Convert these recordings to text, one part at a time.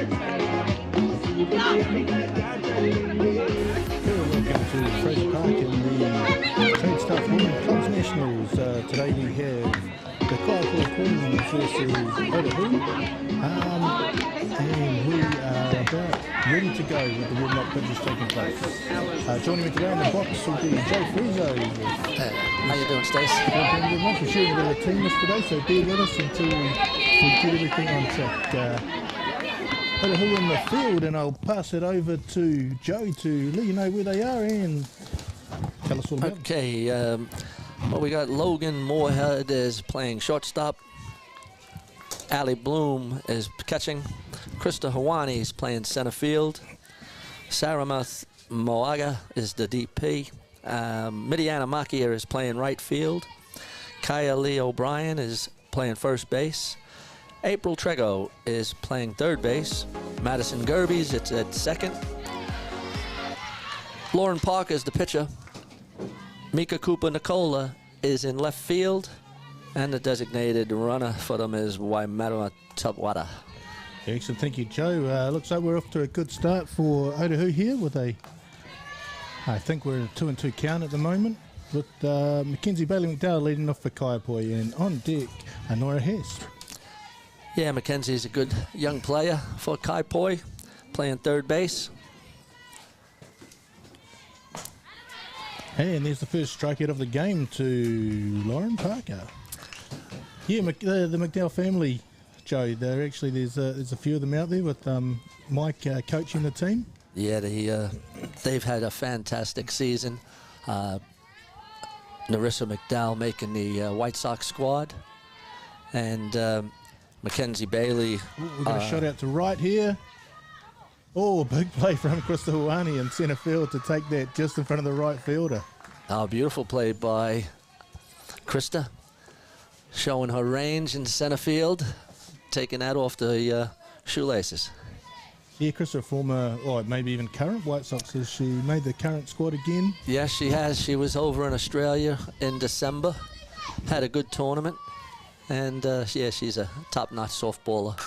Welcome to Fraser Park in the Trade Staff Women Clubs Nationals. Today we have the Kaiapoi Queens versus Otahuhu. And we are about ready to go with the warm-up pitches taking place. Joining me today in the box will be Joe Fraser. How you doing, Stace? Very much. We're sharing a bit of a team list today, so bear with us until we get everything on track. Otahuhu in the field, and I'll pass it over to Joe to let you know where they are and tell us all about it. Okay, well, we got Logan Moorhead is playing shortstop. Ali Bloom is catching. Krista Hawani is playing center field. Saramath Moaga is the DP. Midiana Makia is playing right field. Kaya Lee O'Brien is playing first base. April Trego is playing third base. Madison Gerbes it's at second. Lauren Parker is the pitcher. Mika Cooper Nicola is in left field. And the designated runner for them is Waimarua Tapwara. Excellent, thank you, Joe. Looks like we're off to a good start for Otahuhu here with I think we're at a 2-2 count at the moment, with Mackenzie Bailey McDowell leading off for Kaiapoi, and on deck, Nora Hess. Yeah, Mackenzie's a good young player for Kaiapoi, playing third base. And there's the first strikeout of the game to Lauren Parker. Yeah, the McDowell family, Joe, there's a few of them out there with Mike coaching the team. Yeah, they've had a fantastic season. Narissa McDowell making the White Sox squad, and Mackenzie Bailey. We've got a shot out to right here. Oh, big play from Krista Huani in centre field to take that just in front of the right fielder. Oh, beautiful play by Krista, showing her range in centre field, taking that off the shoelaces. Yeah, Krista, former, or maybe even current White Sox, has she made the current squad again? Yes, she has. She was over in Australia in December, had a good tournament, and yeah, she's a top-notch softballer.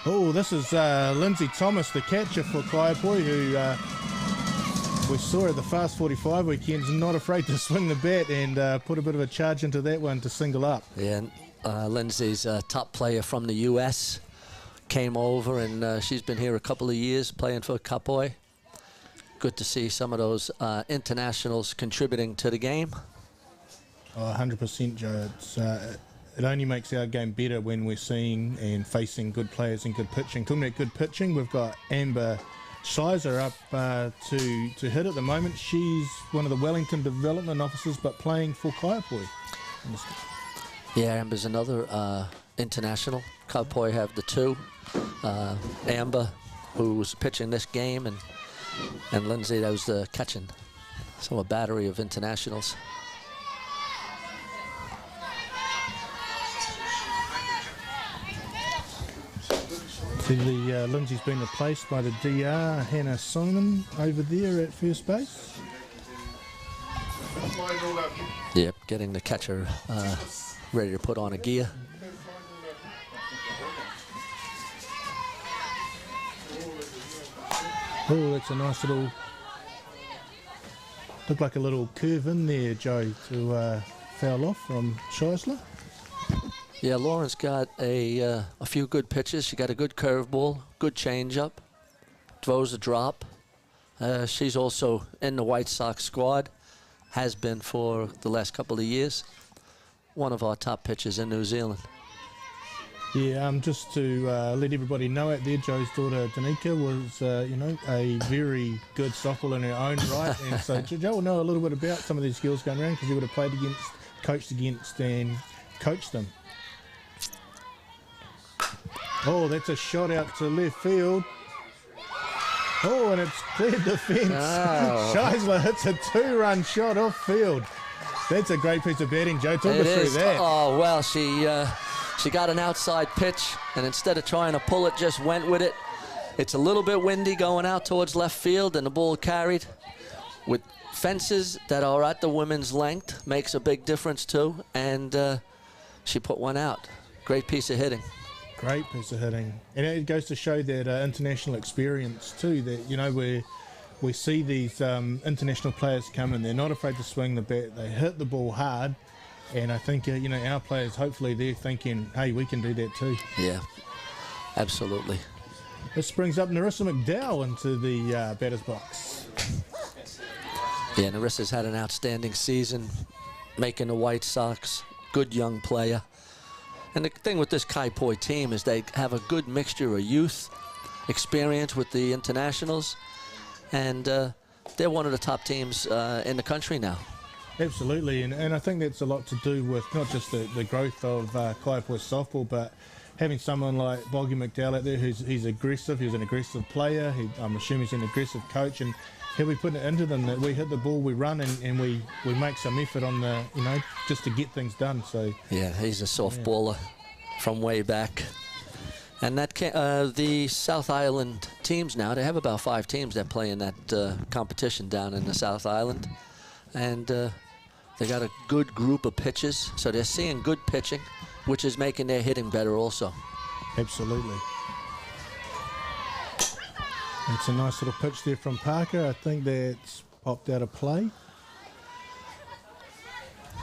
Oh, this is Lindsay Thomas, the catcher for Kaiapoi, who we saw at the Fast 45 weekends, not afraid to swing the bat and put a bit of a charge into that one to single up. Yeah, Lindsay's a top player from the U.S., came over, and she's been here a couple of years playing for Kaiapoi. Good to see some of those internationals contributing to the game. Oh, 100%, Joe. It only makes our game better when we're seeing and facing good players and good pitching. Talking about good pitching, we've got Amber Sizer up to hit at the moment. She's one of the Wellington development officers, but playing for Kaiapoi. Yeah, Amber's another international. Kaiapoi have the two. Amber, who was pitching this game, and Lindsay, that was the catching. So a battery of internationals. Lindsay's been replaced by the DR, Hannah Simon, over there at first base. Yep, getting the catcher ready to put on a gear. Oh, that's a nice little, looked like a little curve in there, Joe, to foul off from Scheisler. Yeah, Lauren's got a few good pitches. She got a good curveball, good changeup, throws a drop. She's also in the White Sox squad, has been for the last couple of years. One of our top pitchers in New Zealand. Yeah, just to let everybody know out there, Joe's daughter Danica was, a very good softball in her own right, and so Joe will know a little bit about some of these girls going around because he would have played against, coached against, and coached them. Oh, that's a shot out to left field. Oh, and it's cleared the fence. Oh. Scheisler hits a 2-run shot off field. That's a great piece of batting, Joe. Talk us through that. Oh, well, she got an outside pitch, and instead of trying to pull it, just went with it. It's a little bit windy going out towards left field, and the ball carried. With fences that are at the women's length makes a big difference, too, and she put one out. Great piece of hitting. great piece of hitting. And it goes to show that international experience too, that, you know, we see these international players come in, they're not afraid to swing the bat, they hit the ball hard, and I think, you know, our players, hopefully they're thinking, hey, we can do that too. Yeah, absolutely. This brings up Narissa McDowell into the batter's box. Yeah, Narissa's had an outstanding season, making the White Sox, good young player. And the thing with this Kaipoi team is they have a good mixture of youth, experience with the internationals, and they're one of the top teams in the country now. Absolutely, and I think that's a lot to do with not just the growth of Kaipoi softball, but having someone like Boggy McDowell out there he's aggressive, he's an aggressive player, I'm assuming he's an aggressive coach, and he'll be putting it into them that we hit the ball, we run, and we make some effort on the, you know, just to get things done. So yeah, he's a softballer from way back. And that the South Island teams now, they have about 5 teams that play in that competition down in the South Island. And they got a good group of pitchers, so they're seeing good pitching, which is making their hitting better also. Absolutely. It's a nice little pitch there from Parker. I think that's popped out of play.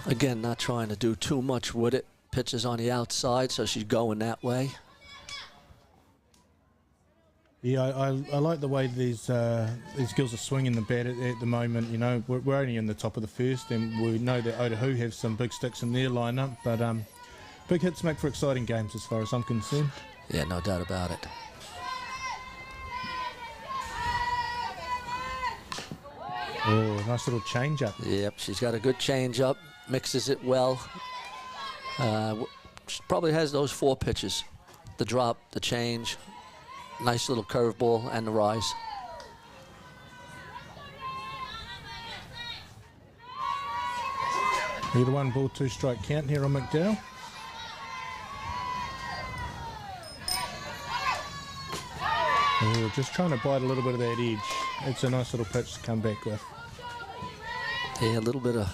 Again, not trying to do too much with it. Pitches on the outside, so she's going that way. Yeah, I like the way these girls are swinging the bat at the moment. You know, we're only in the top of the first, and we know that Otahuhu have some big sticks in their lineup, but big hits make for exciting games as far as I'm concerned. Yeah, no doubt about it. Oh, nice little change up. Yep, she's got a good change up, mixes it well. She probably has those 4 pitches: the drop, the change, nice little curveball, and the rise. Either 1 ball, 2 strike count here on McDowell. Oh, just trying to bite a little bit of that edge. It's a nice little pitch to come back with. Yeah, a little bit of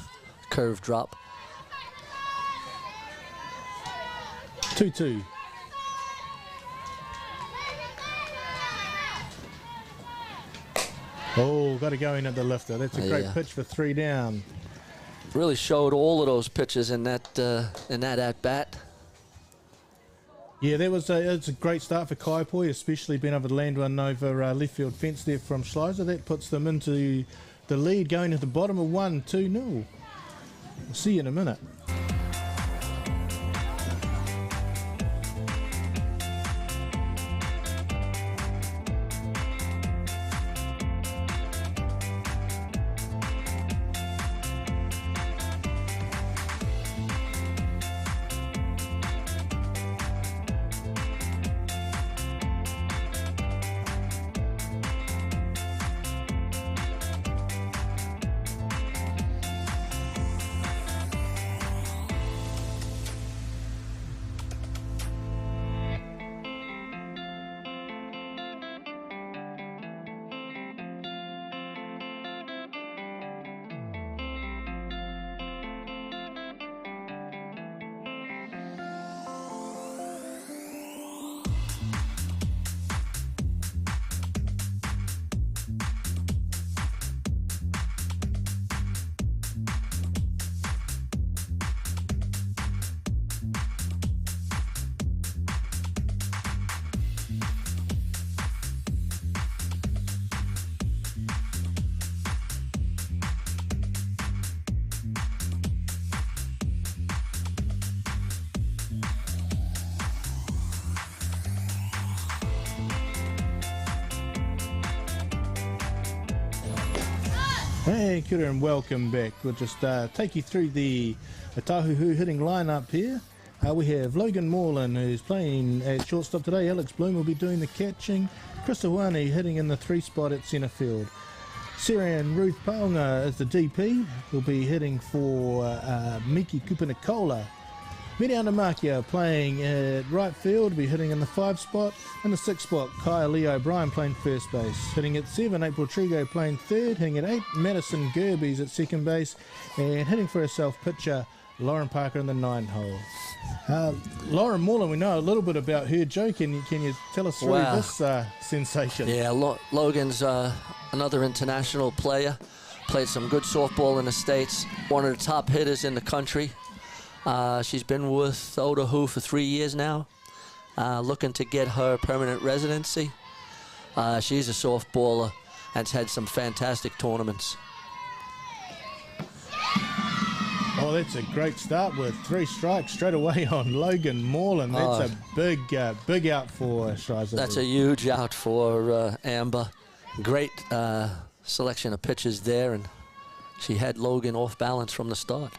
curve drop. 2-2. Oh, got to go in at the lifter. That's a great pitch for 3 down. Really showed all of those pitches in that at bat. Yeah, it's a great start for Kaipoi, especially being able to land one over left field fence there from Schleiser. That puts them into the lead, going to the bottom of 1-2-0. We'll see you in a minute. Hey, kia ora and welcome back. We'll just take you through the Otahuhu hitting lineup here. We have Logan Moreland, who's playing at shortstop today. Alex Bloom will be doing the catching. Krista Wani hitting in the 3 spot at centre field. Sarah and Ruth Paunga as the DP. Will be hitting for Miki Kupanicola. Miriana Makia playing at right field, will be hitting in the 5 spot. In the 6 spot, Kaya Lee O'Brien playing first base. Hitting at 7, April Trigo playing third. Hitting at 8, Madison Gerbes at second base. And hitting for herself, pitcher Lauren Parker in the 9 hole. Lauren Moreland, we know a little bit about her, Joe. Can you tell us through this sensation? Yeah, Logan's another international player. Played some good softball in the States. One of the top hitters in the country. She's been with Otahuhu for 3 years now. Looking to get her permanent residency. She's a softballer and has had some fantastic tournaments. Oh, that's a great start with 3 strikes straight away on Logan Moreland. That's a big out for Fraser. That's a huge out for Amber. Great selection of pitches there, and she had Logan off balance from the start.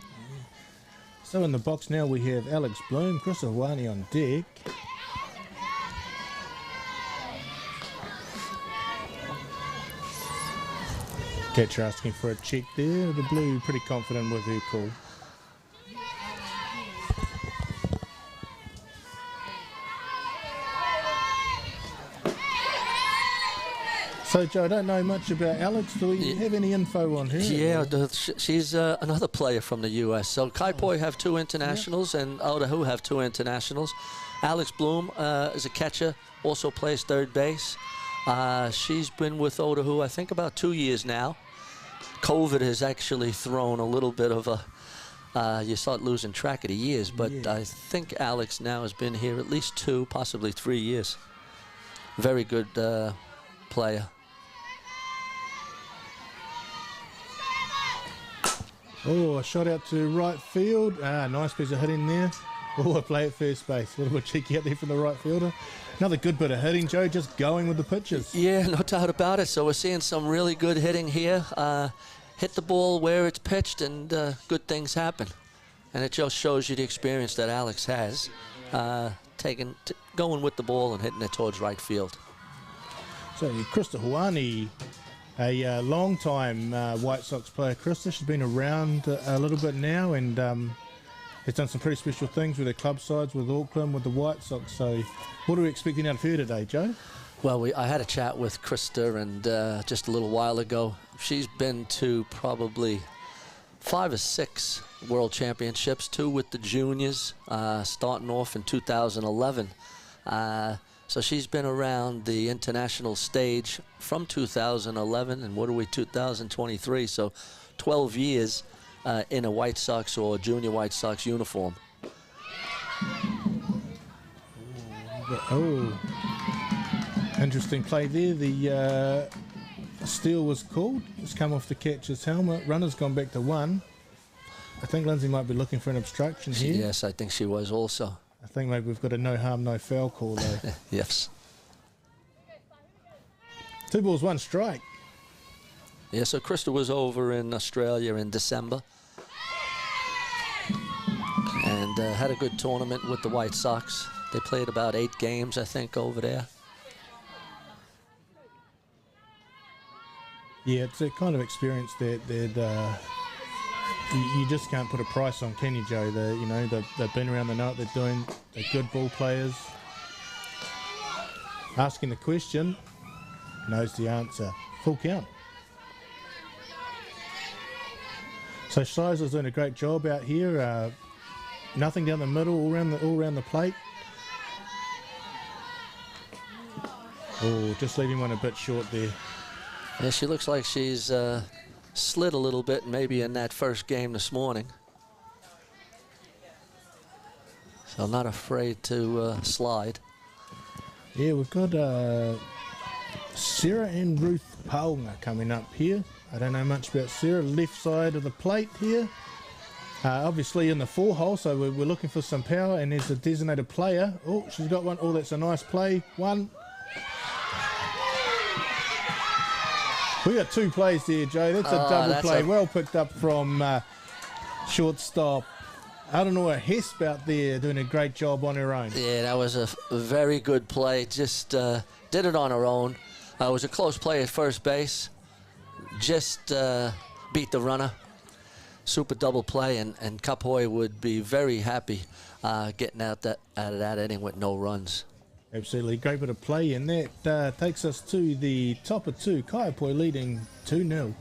So in the box now we have Alex Bloom, Chris Awani on deck. Catcher asking for a check there. The blue pretty confident with her call. So, Joe, I don't know much about Alex. Do we have any info on her? Yeah, she's another player from the U.S. So Kaipoi have 2 internationals and Otahuhu have 2 internationals. Alex Bloom is a catcher, also plays third base. She's been with Otahuhu, I think, about 2 years now. COVID has actually thrown a little bit of a, you start losing track of the years, but I think Alex now has been here at least 2, possibly 3 years. Very good player. Oh, a shot out to right field. Nice piece of hitting there. Oh, a play at first base. A little bit cheeky out there from the right fielder. Another good bit of hitting, Joe, just going with the pitches. Yeah, no doubt about it. So we're seeing some really good hitting here. Hit the ball where it's pitched and good things happen. And it just shows you the experience that Alex has, going with the ball and hitting it towards right field. So Krista Huani, a long-time White Sox player. Krista, she's been around a little bit now and has done some pretty special things with her club sides, with Auckland, with the White Sox. So what are we expecting out of her today, Joe? Well, I had a chat with Krista and just a little while ago. She's been to probably 5 or 6 World Championships, 2 with the juniors, starting off in 2011. So she's been around the international stage from 2011, and what are we, 2023? So 12 years in a White Sox or junior White Sox uniform. Oh, interesting play there. The steal was called. It's come off the catcher's helmet. Runner's gone back to 1. I think Lindsay might be looking for an obstruction here. Yes, I think she was also. I think maybe we've got a no harm, no foul call though. Yes. 2 balls, 1 strike. Yeah, so Krista was over in Australia in December and had a good tournament with the White Sox. They played about 8 games, I think, over there. Yeah, it's a kind of experience that you just can't put a price on, can you, Joe? They've been around, they know what they're doing. They're good ball players. Asking the question, knows the answer. Full count. So Fraser's doing a great job out here. Nothing down the middle, all around the plate. Oh, just leaving one a bit short there. Yeah, she looks like she's slid a little bit maybe in that first game this morning. So not afraid to slide. Yeah, we've got Sarah and Ruth Paunga coming up here. I don't know much about Sarah. Left side of the plate here. Obviously in the 4 hole, so we're looking for some power, and there's a designated player. Oh, she's got one. Oh, that's a nice play. 1. We got 2 plays there, Joe. That's a double play. Well picked up from shortstop. I don't know, a Hesp out there doing a great job on her own. Yeah, that was a very good play. Just did it on her own. It was a close play at first base. Just beat the runner. Super double play, and Kaipoi would be very happy getting out of that inning with no runs. Absolutely, great bit of play, and that takes us to the top of 2. Kaipoi leading 2-0.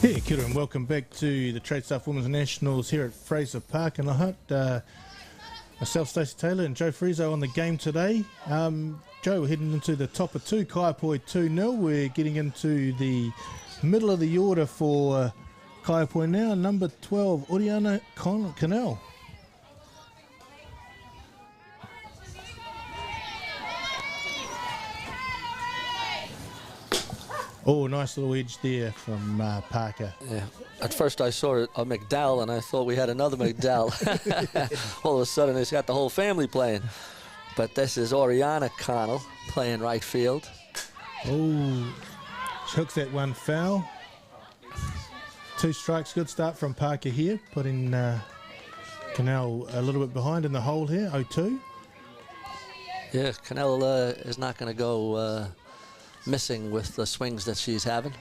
Yeah, kia ora and welcome back to the Trade Staff Women's Nationals here at Fraser Park in Hutt. Myself, Stacey Taylor, and Joe Friso on the game today. Joe, we're heading into the top of two, Kaiapoi 2-0. We're getting into the middle of the order for Kaiapoi now. Number 12, Oriana Canal. Oh, nice little edge there from Parker. Yeah. At first I saw a McDowell and I thought we had another McDowell. All of a sudden it's got the whole family playing. But this is Oriana Connell playing right field. Oh, she hooks that one foul. 2 strikes, good start from Parker here, putting Canal a little bit behind in the hole here, 0-2. Yeah, Canal is not going to go missing with the swings that she's having.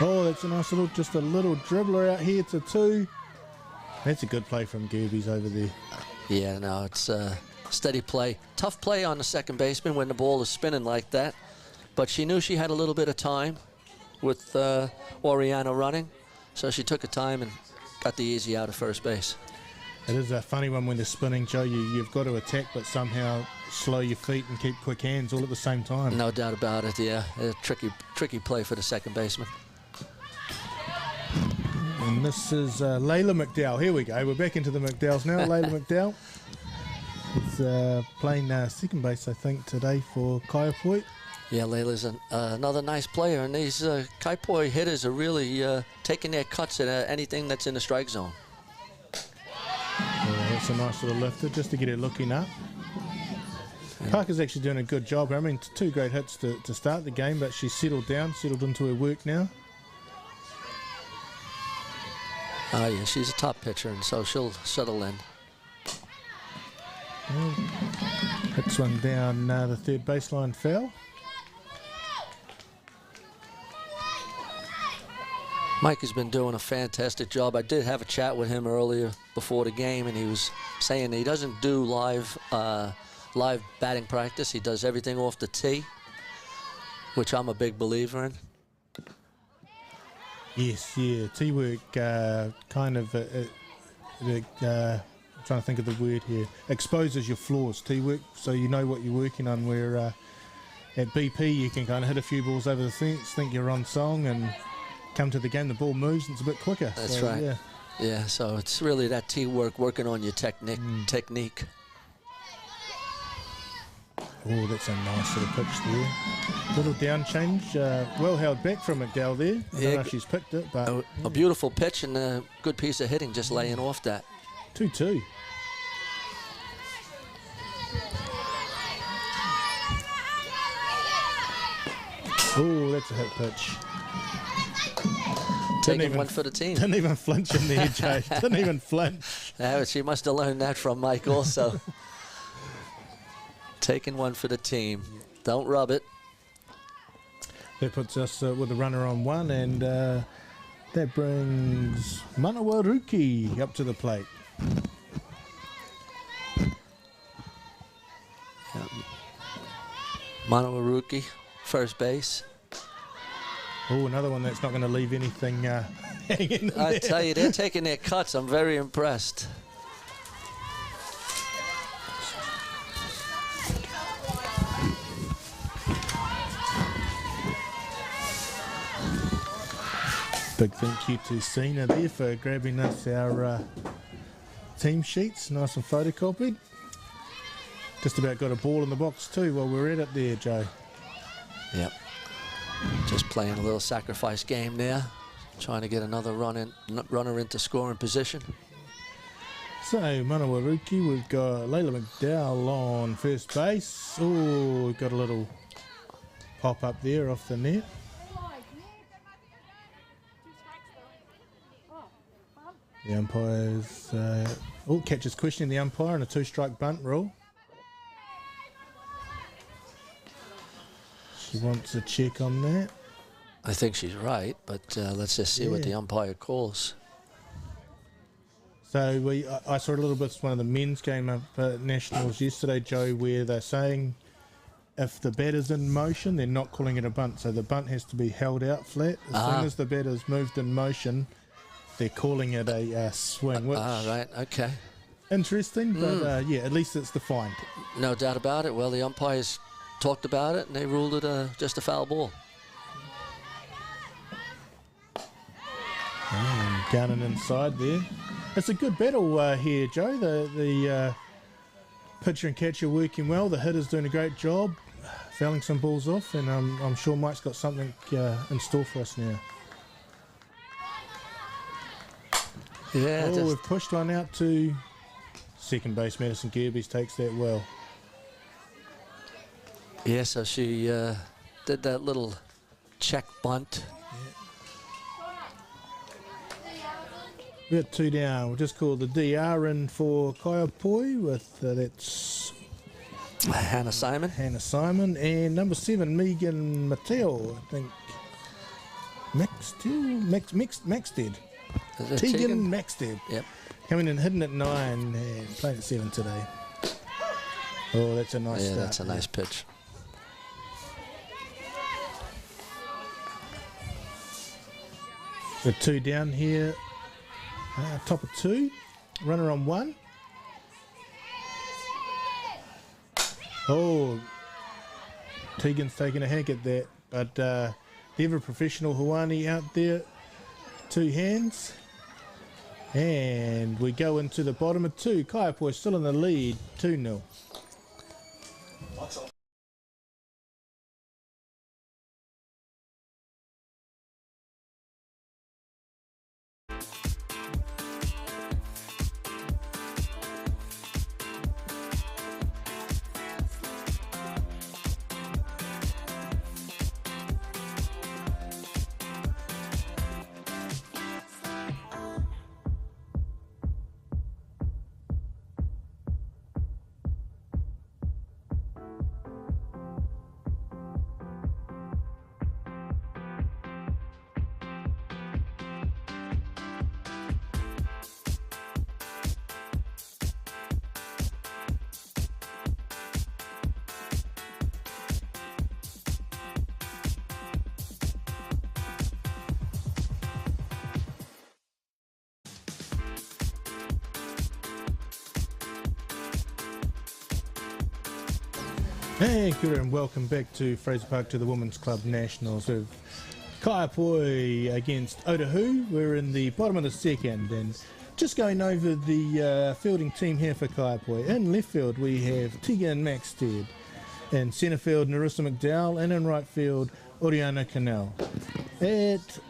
Oh, that's a nice little, just a little dribbler out here to 2. That's a good play from Gerbes over there. Yeah, no, it's steady play. Tough play on the second baseman when the ball is spinning like that. But she knew she had a little bit of time with Oriana running, so she took her time and got the easy out of first base. It is a funny one when they're spinning, Joe. You've got to attack, but somehow slow your feet and keep quick hands all at the same time. No doubt about it, yeah. A tricky play for the second baseman. And this is Layla McDowell. Here we go. We're back into the McDowells now. Layla McDowell is playing second base, I think, today for Kaiapoi. Yeah, Layla's another nice player, and these Kaiapoi hitters are really taking their cuts at anything that's in the strike zone. Yeah, that's a nice little lifter just to get it looking up. Yeah. Parker's actually doing a good job. I mean, 2 great hits to start the game, but she's settled into her work now. Oh, yeah, she's a top pitcher, and so she'll settle in. Well, hits one down the third baseline foul. Mike has been doing a fantastic job. I did have a chat with him earlier before the game, and he was saying he doesn't do live batting practice. He does everything off the tee, which I'm a big believer in. Yes, yeah, tee work kind of, I'm trying to think of the word here, exposes your flaws, tee work, so you know what you're working on, where at BP you can kind of hit a few balls over the fence, think you're on song, and come to the game, the ball moves and it's a bit quicker. That's so, right. Yeah, so it's really that tee work, working on your technique. Oh, that's a nice little pitch there. Little down change, well held back from McDowell there. I don't know if she's picked it, but a beautiful pitch and a good piece of hitting, just laying off that. 2-2. Oh, that's a hit pitch. Taking one for the team. Didn't even flinch in there, Joe. Didn't even flinch. She must have learned that from Mike also. Taking one for the team. Don't rub it. That puts us with a runner on 1, and that brings Manawaruki up to the plate. Manawaruki, first base. Oh, another one that's not going to leave anything hanging. I tell you, they're taking their cuts. I'm very impressed. Big thank you to Sina there for grabbing us our team sheets, nice and photocopied. Just about got a ball in the box too while we're at it there, Joe. Yep. Just playing a little sacrifice game there, trying to get another runner into scoring position. So, Manawaruki, we've got Layla McDowell on first base. Oh, we've got a little pop up there off the net. The umpire's catches questioning the umpire on a 2-strike bunt rule. She wants a check on that. I think she's right, but let's just see what the umpire calls. So I saw a little bit of one of the men's game up at Nationals yesterday, Joe, where they're saying if the batter's in motion, they're not calling it a bunt. So the bunt has to be held out flat. As soon as the batter's moved in motion, they're calling it a swing. Which, right, okay. Interesting, but yeah, at least it's defined. No doubt about it. Well, the umpires talked about it, and they ruled it just a foul ball. And Gunning inside there. It's a good battle here, Joe. The pitcher and catcher working well. The hitter's doing a great job, fouling some balls off, and I'm sure Mike's got something in store for us now. Yeah. Oh, we've pushed one out to second base. Madison Gerbes takes that well. Yeah, so she did that little check bunt. We've got 2 down. We'll just call the DR in for Kaiapoi with that's Hannah Simon. And number 7, Megan Mateo, I think. Maxted. Tegan Maxted. Yep. Coming in, hitting at 9 and playing at 7 today. Oh, that's a nice start. That's a nice pitch. So 2 down here. Top of 2. Runner on 1. Oh, Tegan's taking a hack at that. But the ever professional Huani out there. 2 hands. And we go into the bottom of 2. Kaiapoi still in the lead, 2-0. Hey, kia ora and welcome back to Fraser Park to the Women's Club Nationals with Kaiapoi against Otahuhu. We're in the bottom of the second and just going over the fielding team here for Kaiapoi. In left field we have Tegan Maxted, in centre field Narissa McDowell, and in right field Oriana Canal. At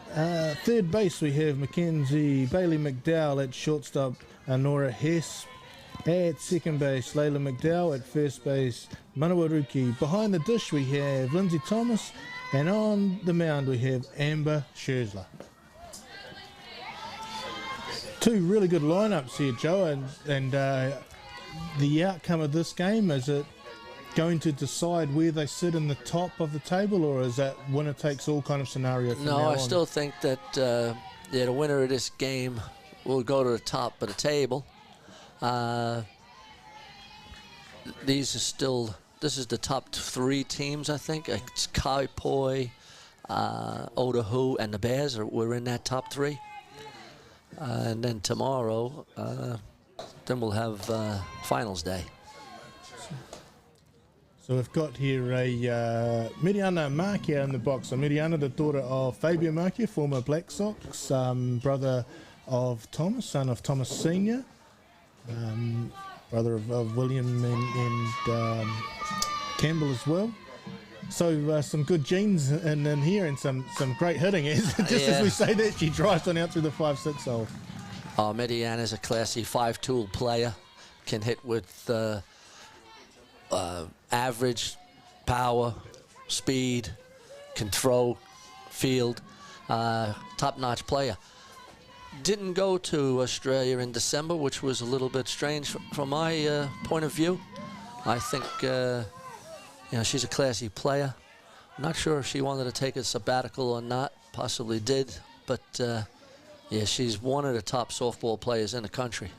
third base we have Mackenzie Bailey McDowell, at shortstop Nora Hess. At second base, Layla McDowell. At first base, Manawaruki. Behind the dish, we have Lindsay Thomas. And on the mound, we have Amber Scherzler. 2 really good lineups here, Joe. And the outcome of this game, is it going to decide where they sit in the top of the table, or is that winner takes all kind of scenario from now on? No, I still think that the winner of this game will go to the top of the table. This is the top 3 teams, I think. It's Kaiapoi, Otahuhu, and the Bears we're in that top 3. And then tomorrow, then we'll have finals day. So we've got here a Miriana Markia in the box. So Miriana, the daughter of Fabio Markia, former Black Sox, brother of Thomas, son of Thomas Sr., brother of William and Campbell as well. So some good genes in here and some great hitting. As we say that, she drives on out through the 5-6 hole. Oh, Mediana's a classy 5-tool player. Can hit with average power, speed, can throw, field. Top-notch player. Didn't go to Australia in December, which was a little bit strange from my point of view. I think she's a classy player. I'm not sure if she wanted to take a sabbatical or not. Possibly did, but yeah, she's one of the top softball players in the country.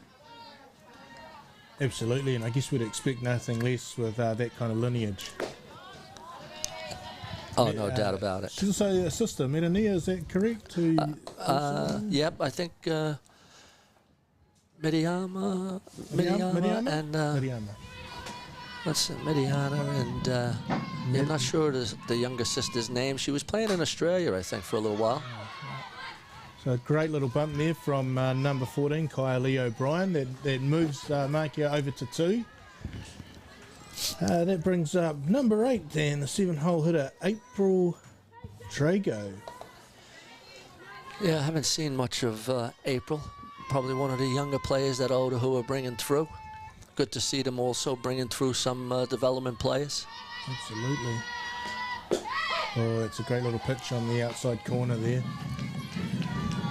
Absolutely, and I guess we'd expect nothing less with that kind of lineage. Oh, no doubt about it. She's also a sister, Merania, is that correct? Yep, I think Miriama and Miriama. let's see, Miriana and yeah, I'm not sure the younger sister's name. She was playing in Australia, I think, for a little while. So a great little bump there from number 14, Kylie O'Brien. That moves Markia over to 2. That brings up number 8 and the 7-hole hitter, April Drago. Yeah, I haven't seen much of April. Probably one of the younger players that Otahuhu are bringing through. Good to see them also bringing through some development players. Absolutely. Oh, it's a great little pitch on the outside corner there.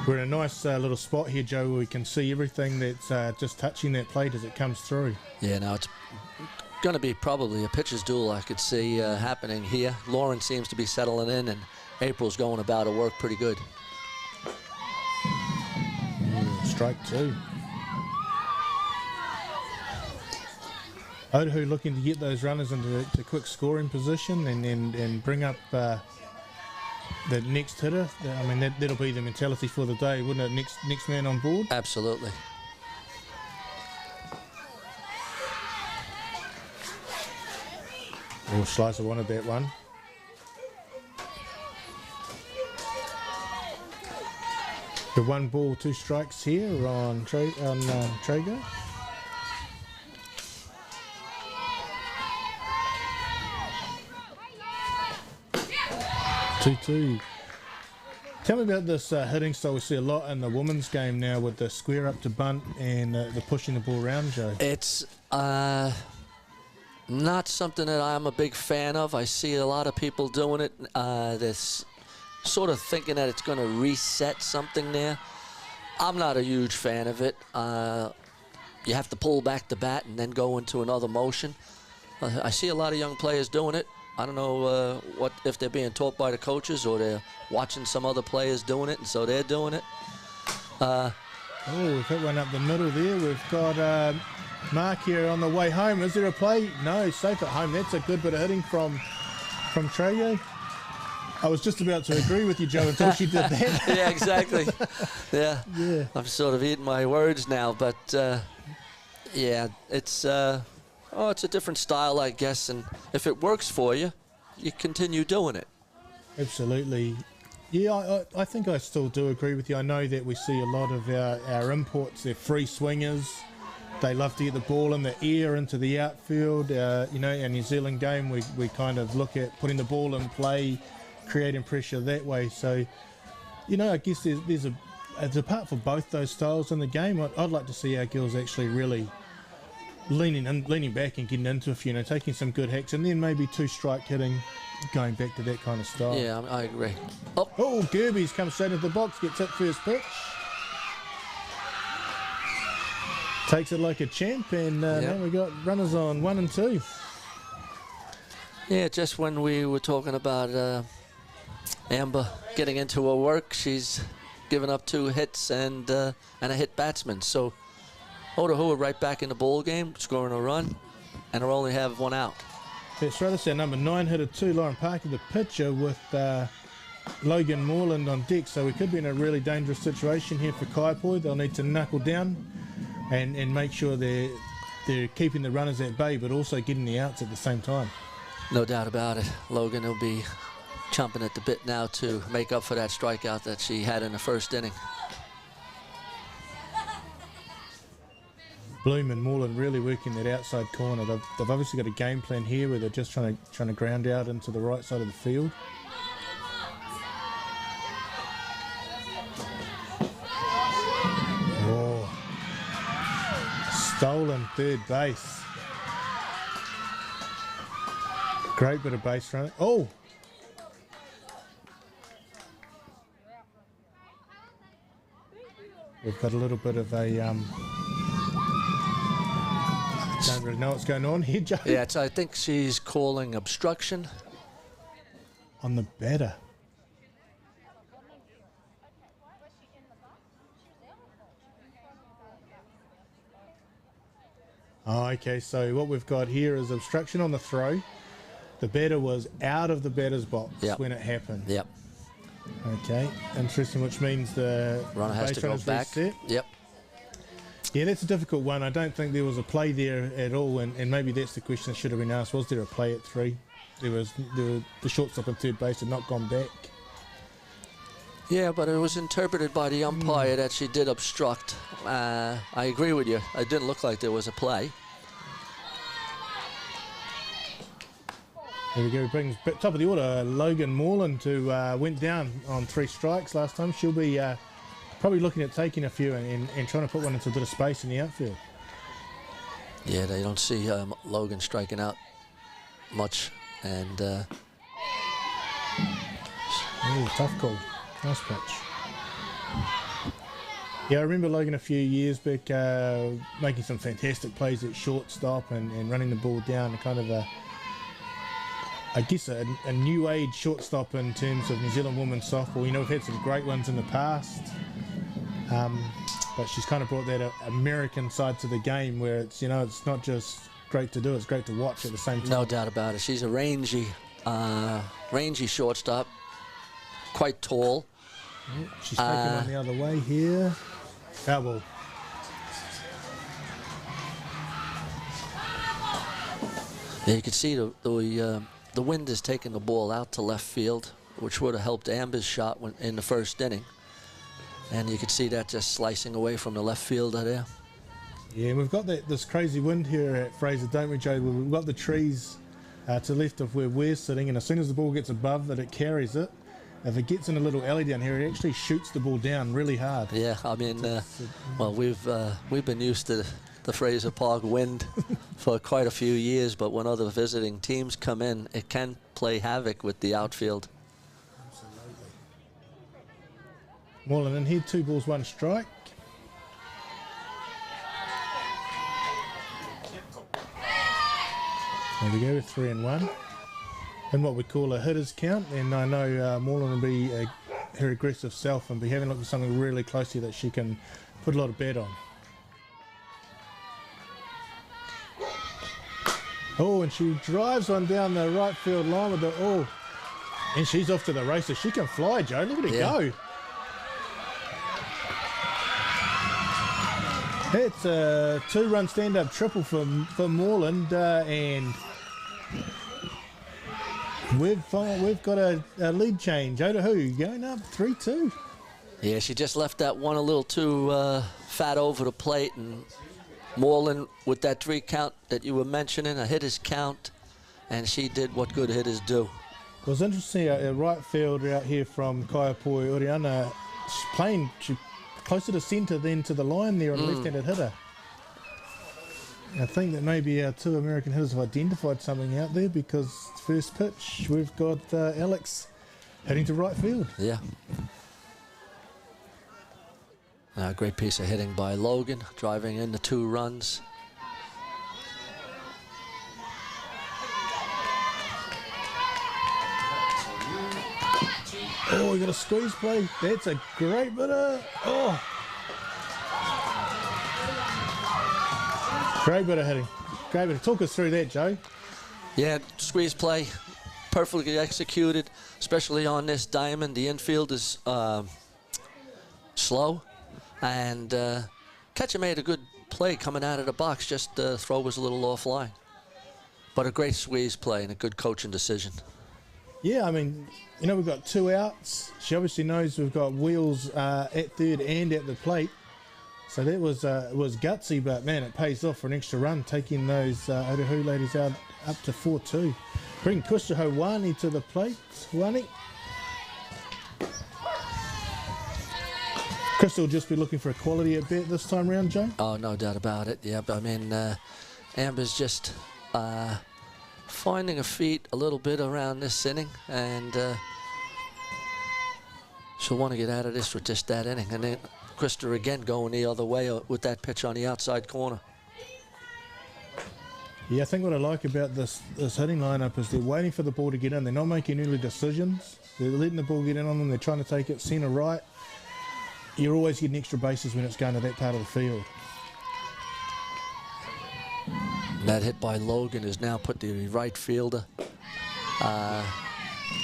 We're in a nice little spot here, Joe, where we can see everything that's just touching that plate as it comes through. Yeah, no, it's going to be probably a pitcher's duel I could see happening here. Lauren seems to be settling in, and April's going about her work pretty good. Strike 2. Otahuhu looking to get those runners into quick scoring position and bring up the next hitter. I mean, that'll be the mentality for the day, wouldn't it? Next man on board. Absolutely. Oh, Schleiser wanted that one. The 1 ball, 2 strikes here on Trago. Two. Tell me about this hitting style. We see a lot in the women's game now with the square up to bunt and the pushing the ball around, Joe. It's not something that I'm a big fan of. I see a lot of people doing it. This sort of thinking that it's going to reset something there. I'm not a huge fan of it. You have to pull back the bat and then go into another motion. I see a lot of young players doing it. I don't know if they're being taught by the coaches or they're watching some other players doing it, and so they're doing it. Oh, we've hit one up the middle there. We've got Mark here on the way home. Is there a play? No, safe at home. That's a good bit of hitting from Trago. I was just about to agree with you, Joe, until she did that. Yeah, exactly. Yeah. I'm sort of eating my words now, but yeah, it's it's a different style, I guess, and if it works for you, you continue doing it. Absolutely. Yeah, I think I still do agree with you. I know that we see a lot of our imports, they're free swingers. They love to get the ball in the air into the outfield. Our New Zealand game, we kind of look at putting the ball in play, creating pressure that way. So, I guess there's a part for both those styles in the game. I'd like to see our girls actually really leaning back and getting into a few, taking some good hacks, and then maybe 2-strike hitting, going back to that kind of style. Yeah, I agree. Oh, Gerbes comes straight into the box, gets hit first pitch. Takes it like a champ, and now we got runners on 1 and 2. Yeah, just when we were talking about Amber getting into her work, she's given up 2 hits and a hit batsman. So Otahuhu right back in the ball game, scoring a run, and they'll only have 1 out. That's right. That's our number 9 hitter too, Lauren Parker, the pitcher, with Logan Moreland on deck. So we could be in a really dangerous situation here for Kaipoi. They'll need to knuckle down and make sure they're keeping the runners at bay, but also getting the outs at the same time. No doubt about it. Logan will be chomping at the bit now to make up for that strikeout that she had in the first inning. Bloom and Moreland really working that outside corner. They've obviously got a game plan here where they're just trying to ground out into the right side of the field. Oh, stolen third base. Great bit of base running. Oh. We've got a little bit of a don't really know what's going on here, Joe. Yeah, I think she's calling obstruction on the batter. Oh, okay, so what we've got here is obstruction on the throw. the batter was out of the batter's box when it happened. Yep. Okay, interesting, which means the runner has to go back. Reset. Yep. Yeah, that's a difficult one. I don't think there was a play there at all, and maybe that's the question that should have been asked. Was there a play at 3? There was the shortstop and third base had not gone back. Yeah, but it was interpreted by the umpire that she did obstruct. I agree with you. It didn't look like there was a play. There we go. Brings top of the order Logan Moreland, who went down on 3 strikes last time. She'll be probably looking at taking a few and trying to put one into a bit of space in the outfield. Yeah, they don't see Logan striking out much, and ooh, tough call. Nice pitch. Yeah, I remember Logan a few years back making some fantastic plays at shortstop and running the ball down, kind of I guess a new age shortstop in terms of New Zealand women's softball. You know, we've had some great ones in the past, but she's kind of brought that American side to the game, where it's, you know, it's not just great to do, it's great to watch at the same time. No doubt about it. She's a rangy shortstop, quite tall. She's taking on the other way here. Foul ball. Yeah, you can see the wind is taking the ball out to left field, which would have helped Amber's shot in the first inning. And you can see that just slicing away from the left fielder there. Yeah, we've got this crazy wind here at Fraser, don't we, Joe? We've got the trees to the left of where we're sitting, and as soon as the ball gets above it carries it. If it gets in a little alley down here, it actually shoots the ball down really hard. Yeah, I mean, well, we've been used to the Fraser Park wind for quite a few years, but when other visiting teams come in, it can play havoc with the outfield. Absolutely. Moreland in here, 2 balls, 1 strike. There we go, 3 and 1. And what we call a hitter's count, and I know Moreland will be her aggressive self and be having a look at something really closely that she can put a lot of bat on. Oh, and she drives one down the right field line with the, and she's off to the races. She can fly, Joe. Look at her go. It's a 2-run stand-up triple for Moreland, and we've got a lead change. Otahuhu going up 3-2. Yeah, she just left that one a little too fat over the plate, and Moreland with that 3 count that you were mentioning, a hitter's count, and she did what good hitters do. It was interesting, a right fielder out here from Kaiapoi, Oriana, playing closer to centre than to the line there on the left-handed hitter. I think that maybe our 2 American hitters have identified something out there, because first pitch, we've got Alex heading to right field. Yeah. Great piece of hitting by Logan, driving in the 2 runs. Oh, we got a squeeze play. That's a great bit of, great bit of hitting. Great bit. Talk us through that, Joe. Yeah, squeeze play, perfectly executed, especially on this diamond. The infield is slow, and catcher made a good play coming out of the box, just the throw was a little offline. But a great squeeze play and a good coaching decision. Yeah, I mean, you know, we've got 2 outs. She obviously knows we've got wheels at third and at the plate. So that was gutsy, but man, it pays off for an extra run, taking those Otahuhu ladies out up to 4-2. Bring Krista Hawani to the plate. Hawani. Krista will just be looking for a quality at bat this time round, Joe. Oh, no doubt about it. Yeah, but I mean, Amber's just finding her feet a little bit around this inning, and she'll want to get out of this with just that inning. And then Krista again going the other way with that pitch on the outside corner. Yeah, I think what I like about this hitting lineup is they're waiting for the ball to get in. They're not making early decisions. They're letting the ball get in on them. They're trying to take it centre right. You're always getting extra bases when it's going to that part of the field. That hit by Logan has now put the right fielder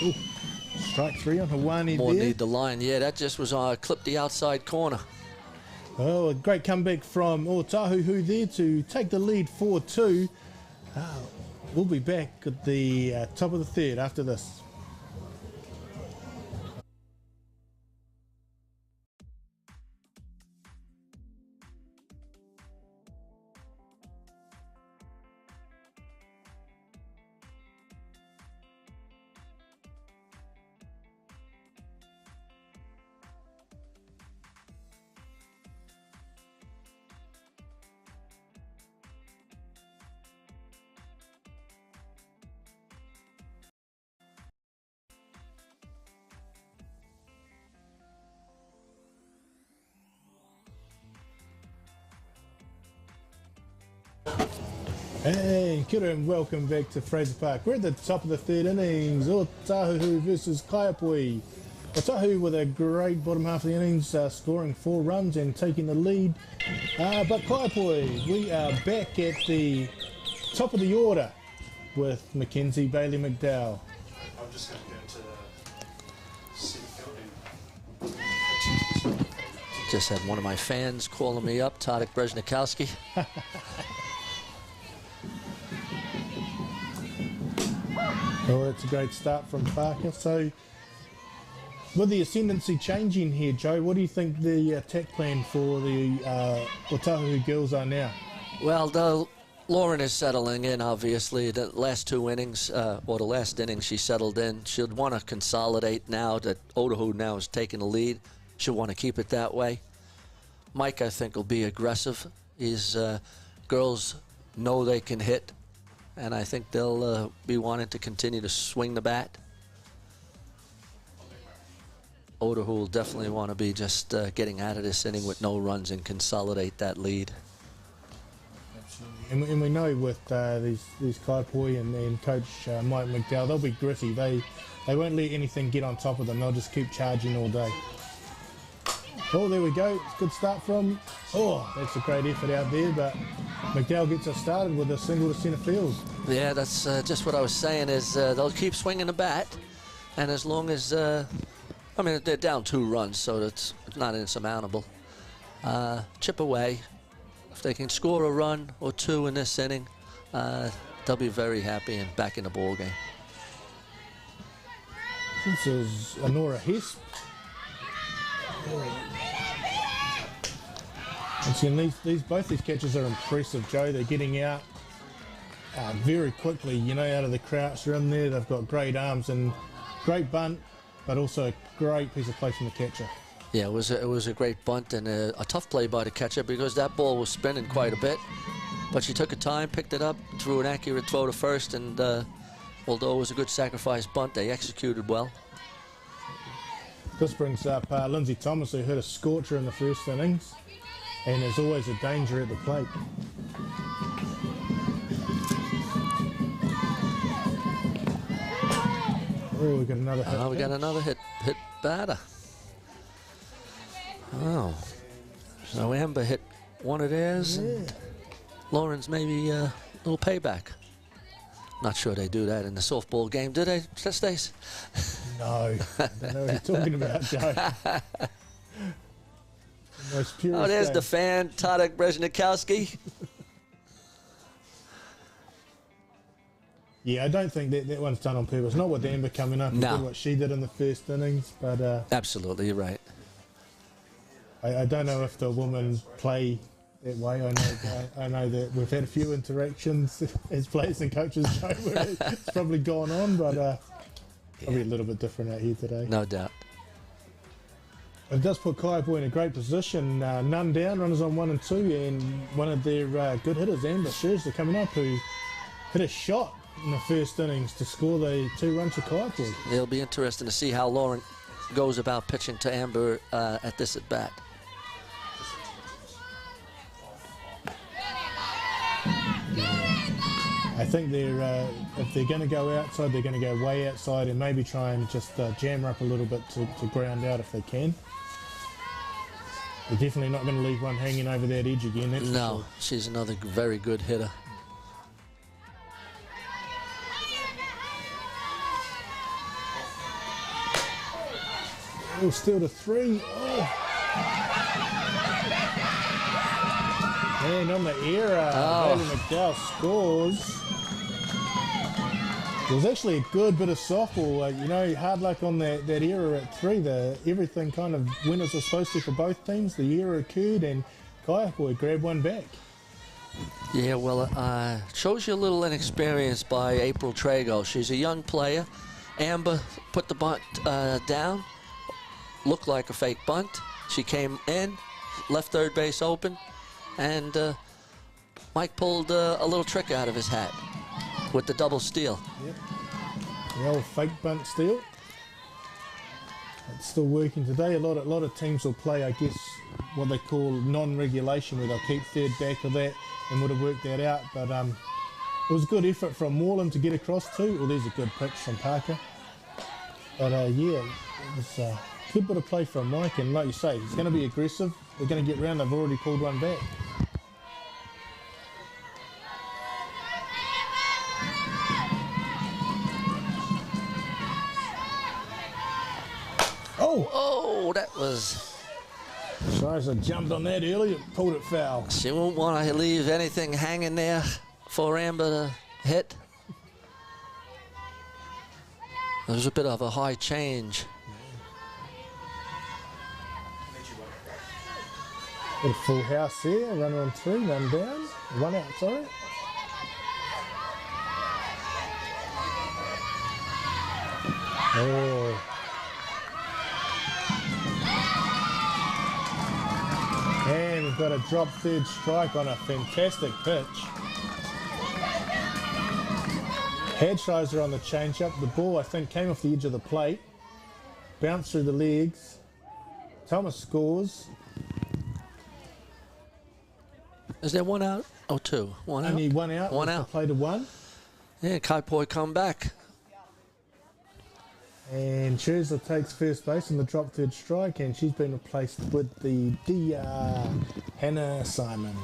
Ooh, strike 3 on Hawani More there. need the line. Yeah, that just was clipped the outside corner. Oh, a great comeback from Otahuhu there to take the lead 4-2. We'll be back at the top of the third after this. Hey, kia ora and welcome back to Fraser Park. We're at the top of the third innings. Otahuhu versus Kaiapoi. Otahuhu with a great bottom half of the innings, scoring 4 runs and taking the lead. But Kaiapoi, we are back at the top of the order with Mackenzie Bailey McDowell. I'm just going to go to the city building. Just had one of my fans calling me up, Tadek Brezhnikowski. Oh, that's a great start from Parker. So, with the ascendancy changing here, Joe, what do you think the attack plan for the Otahuhu girls are now? Well, Lauren is settling in, obviously. The last 2 innings, or the last inning, she settled in. She'll want to consolidate now that Otahuhu now is taking the lead. She'll want to keep it that way. Mike, I think, will be aggressive. His girls know they can hit, and I think they'll be wanting to continue to swing the bat. Otahuhu will definitely want to be just getting out of this inning with no runs and consolidate that lead. Absolutely. And we know with these Kaiapoi and Coach Mike McDowell, they'll be gritty. They won't let anything get on top of them. They'll just keep charging all day. Oh, there we go. Good start from... Oh, that's a great effort out there, but McDowell gets us started with a single to centre field. Yeah, that's just what I was saying is they'll keep swinging the bat, and as long as... I mean, they're down 2 runs, so it's not insurmountable. Chip away. If they can score a run or 2 in this inning, they'll be very happy and back in the ball game. This is Honora Hesp. And see, both these catches are impressive, Joe. They're getting out very quickly, you know, out of the crouch. They're in there. They've got great arms and great bunt, but also a great piece of play from the catcher. Yeah, it was a great bunt and a tough play by the catcher because that ball was spinning quite a bit. But she took her time, picked it up, threw an accurate throw to first, and although it was a good sacrifice bunt, they executed well. This brings up Lindsay Thomas, who hit a scorcher in the first innings, and is always a danger at the plate. Oh, we got another hit. Oh, we got another hit batter. Oh, so Amber hit one of theirs, and Lauren's maybe a little payback. Not sure they do that in the softball game, do they, Stace? No, I don't know what you're talking about, Joe. Most purest There's game. the fan, Tadek Brezhnikowski. Yeah, I don't think that one's done on purpose. Not with Amber coming up and No. did what she did in the first innings, but Absolutely, you're right. I don't know if the women play that way. I know that we've had a few interactions as players and coaches, Joe, where it's probably gone on, but probably a little bit different out here today. No doubt. It does put Kaiapoi in a great position. None down, runners on 1 and 2, and one of their good hitters, Amber Scherzer, coming up, who hit a shot in the first innings to score the 2 runs for Kaiapoi. It'll be interesting to see how Lauren goes about pitching to Amber at this at bat. I think they're if they're going to go outside, they're going to go way outside and maybe try and just jam her up a little bit to ground out if they can. They're definitely not going to leave one hanging over that edge again. That's for No, sure. she's another very good hitter. We'll steal to 3. Oh. And on the error, Bailey McDowell scores. It was actually a good bit of softball. You know, hard luck on that error at 3. Everything kind of went as it was supposed to for both teams. The error occurred and Kaiapoi grabbed one back. Yeah, well, shows you a little inexperience by April Trago. She's a young player. Amber put the bunt down. Looked like a fake bunt. She came in, left third base open, and Mike pulled a little trick out of his hat with the double steal. Yep. The old fake bunt steal. It's still working today. A lot of teams will play, I guess, what they call non-regulation, where they'll keep third back or that, and would have worked that out. But it was a good effort from Moreland to get across too. Well, there's a good pitch from Parker. But yeah, it was a good bit of play from Mike, and like you say, he's going to be aggressive. They're going to get round. They've already pulled one back. Oh, that was... Fraser jumped on that early and pulled it foul. She won't want to leave anything hanging there for Amber to hit. There was a bit of a high change. Got a full house here. Runner on 3, 1 down. 1 out, sorry. Oh. And we've got a drop third strike on a fantastic pitch. Hedshiser on the change-up. The ball, I think, came off the edge of the plate. Bounced through the legs. Thomas scores. Is there 1 out or 2? 1 out? Only 1 out. One out. Play to 1. Yeah, Kaiapoi come back. And Scherzer takes first base on the drop third strike, and she's been replaced with the DR Hannah Simon.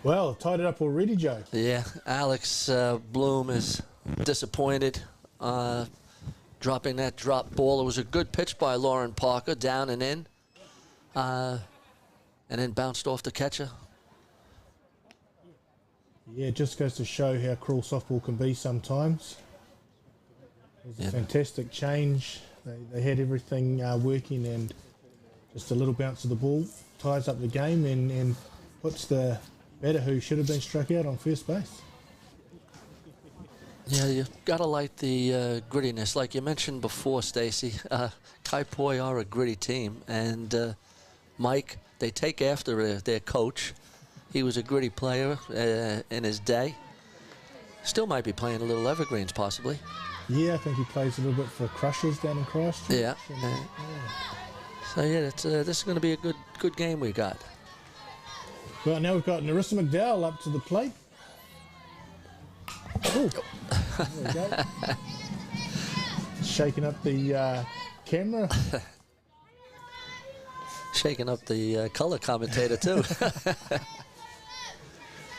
Well, tied it up already, Joe. Yeah, Alex Bloom is disappointed dropping that drop ball. It was a good pitch by Lauren Parker, down and in, and then bounced off the catcher. Yeah, it just goes to show how cruel softball can be sometimes. It was a fantastic change. They had everything working, and just a little bounce of the ball ties up the game and puts the batter who should have been struck out on first base. Yeah, you've got to like the grittiness. Like you mentioned before, Stacey, Kaiapoi are a gritty team, and Mike, they take after their coach. He was a gritty player in his day. Still might be playing a little Evergreens, possibly. Yeah, I think he plays a little bit for Crushers down in Christchurch. Yeah. So yeah, it's, this is going to be a good game we got. Well, now we've got Narissa McDowell up to the plate. Ooh. There we go. Shaking up the camera. Shaking up the color commentator too.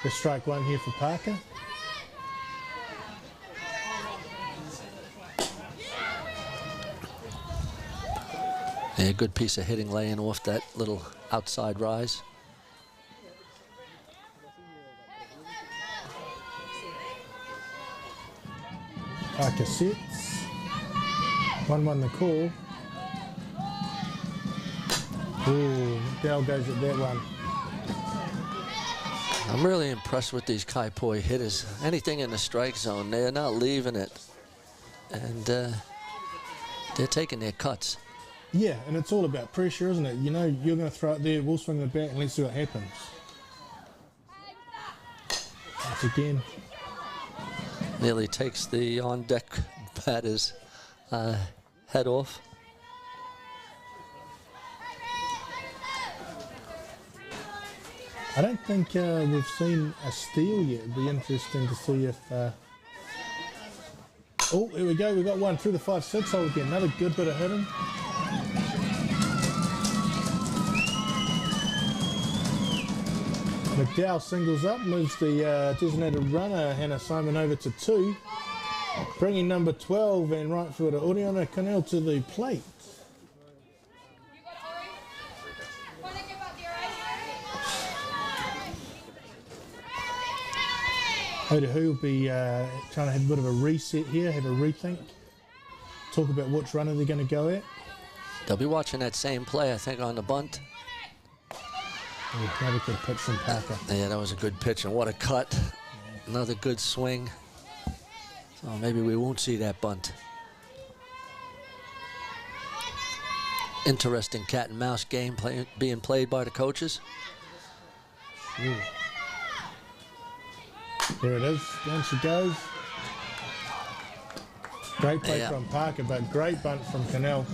The strike 1 here for Parker. Yeah, good piece of hitting laying off that little outside rise. Parker sits. 1-1 the call. Ooh, McDowell goes at that one. I'm really impressed with these Kaiapoi hitters. Anything in the strike zone, they're not leaving it. And they're taking their cuts. Yeah, and it's all about pressure, isn't it? You know, you're going to throw it there, we'll swing the bat, and let's see what happens. Once again. Nearly takes the on-deck batter's head off. I don't think we've seen a steal yet. It'd be interesting to see if... Oh, here we go. We've got one through the 5-6 hole again. Another good bit of hitting. McDowell singles up, moves the designated runner, Hannah Simon, over to 2. Bringing number 12 and right fielder Oriana Connell to the plate. Otahuhu will be trying to have a bit of a reset here, have a rethink, talk about which runner they're going to go at. They'll be watching that same play, I think, on the bunt. Another good pitch from Parker. Yeah, that was a good pitch, and what a cut. Another good swing. So maybe we won't see that bunt. Interesting cat and mouse game being played by the coaches. Ooh. There it is. Down she goes. Great play from Parker, but great bunt from Cannell.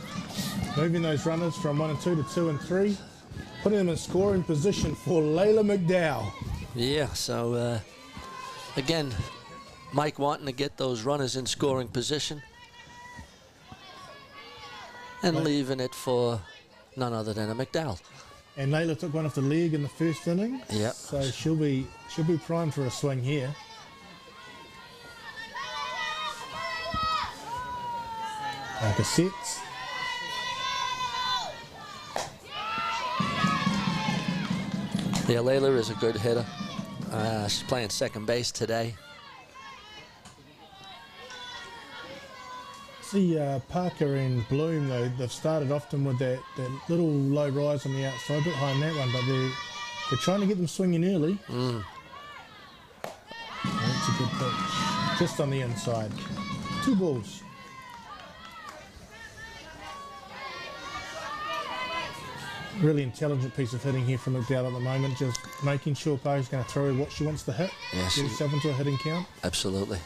Moving those runners from 1 and 2 to 2 and 3. Putting them in scoring position for Layla McDowell. Yeah, so again, Mike wanting to get those runners in scoring position and leaving it for none other than a McDowell. And Layla took one off the leg in the first inning. Yep. So she'll be primed for a swing here. Parker sets. Yeah, Layla is a good hitter. She's playing second base today. See Parker and Bloom, though, they've started often with that little low rise on the outside, a bit high on that one, but they're trying to get them swinging early. That's a good pitch. Just on the inside. 2 balls. Really intelligent piece of hitting here from McDowell at the moment, just making sure Parker's going to throw her what she wants to hit. Yeah, get herself into a hitting count. Absolutely.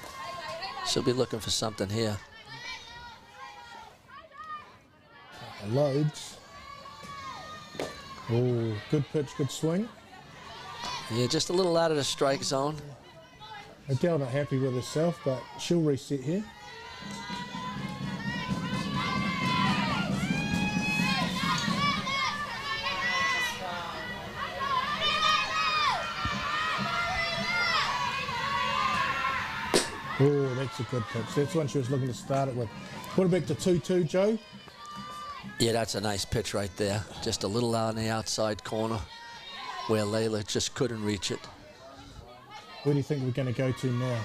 She'll be looking for something here. Loads. Oh, good pitch, good swing. Yeah, just a little out of the strike zone. McDowell not happy with herself, but she'll reset here. Oh, that's a good pitch. That's one she was looking to start it with. Put it back to 2-2, Joe. Yeah, that's a nice pitch right there. Just a little out on the outside corner where Layla just couldn't reach it. Where do you think we're going to go to now?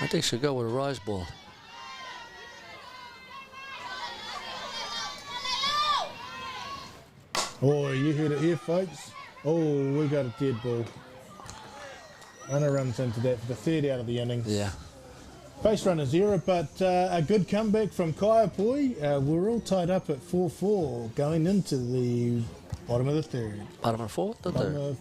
I think she'll go with a rise ball. Oh, you heard it here, folks. Oh, we got a dead ball. Runner runs into that for the 3rd out of the innings. Yeah. Base runner 0, but a good comeback from Kaiapoi. We're all tied up at 4-4 going into the bottom of the 3rd. Bottom of 4th, the 3rd.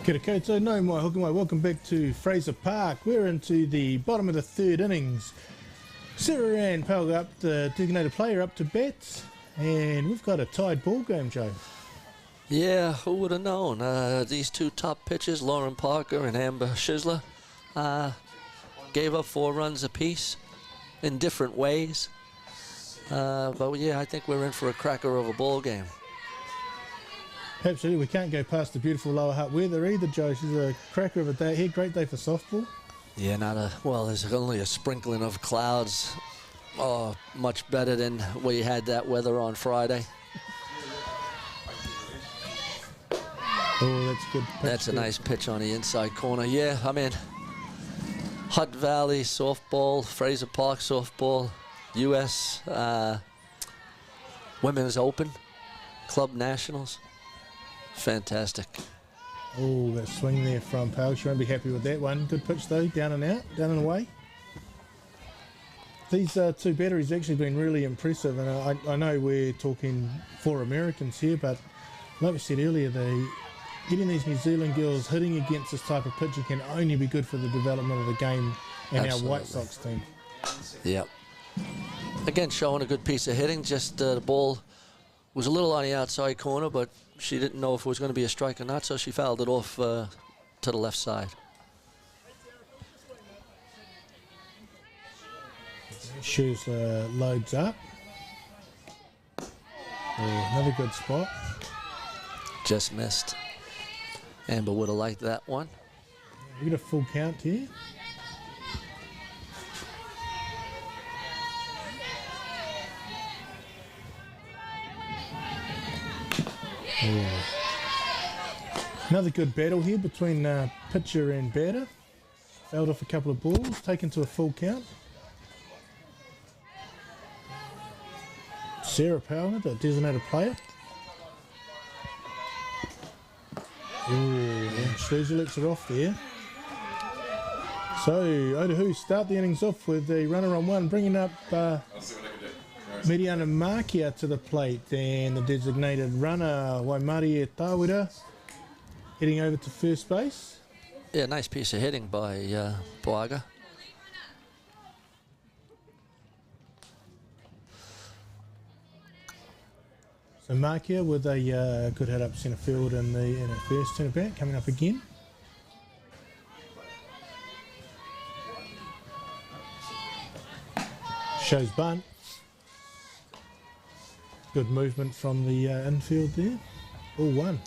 Kia ora koutou, no mai hoki mai. Welcome back to Fraser Park. We're into the bottom of the 3rd innings. Sarah Ann Pelga up, the designated player, up to bat. And we've got a tied ball game, Joe. Yeah, who would have known? These 2 top pitchers, Lauren Parker and Amber Schizler, gave up 4 runs apiece in different ways. But yeah, I think we're in for a cracker of a ball game. Absolutely, we can't go past the beautiful lower Hutt weather either, Joe. She's a cracker of a day here. Great day for softball. Yeah, well, there's only a sprinkling of clouds. Oh, much better than we had that weather on Friday. Oh, that's a good pitch. That's a nice pitch on the inside corner. Yeah, I mean, Hutt Valley softball, Fraser Park softball, U.S. Women's Open, Club Nationals. Fantastic. Oh, that swing there from Pale. She won't be happy with that one. Good pitch though, down and out, down and away. These two batteries actually been really impressive, and I know we're talking for Americans here, but like we said earlier, getting these New Zealand girls hitting against this type of pitching can only be good for the development of the game and Absolutely. our White Sox team. Yep. Again, showing a good piece of hitting. Just the ball was a little on the outside corner, but she didn't know if it was going to be a strike or not, so she fouled it off to the left side. Shoes loads up. Another good spot. Just missed. Amber would have liked that one. We got a full count here. Yeah. Another good battle here between pitcher and batter. Fouled off a couple of balls, taken to a full count. Sarah Powell, the designated player. Ooh, Fraser lets her off there. So, Otahuhu start the innings off with a runner on one, bringing up Mediana Markia to the plate, and the designated runner, Waimarie Tawira, heading over to first base. Yeah, nice piece of hitting by Boaga. So Markia with a good hit up centre field in her first centre back, coming up again. Shows bunt. Good movement from the infield there. All one.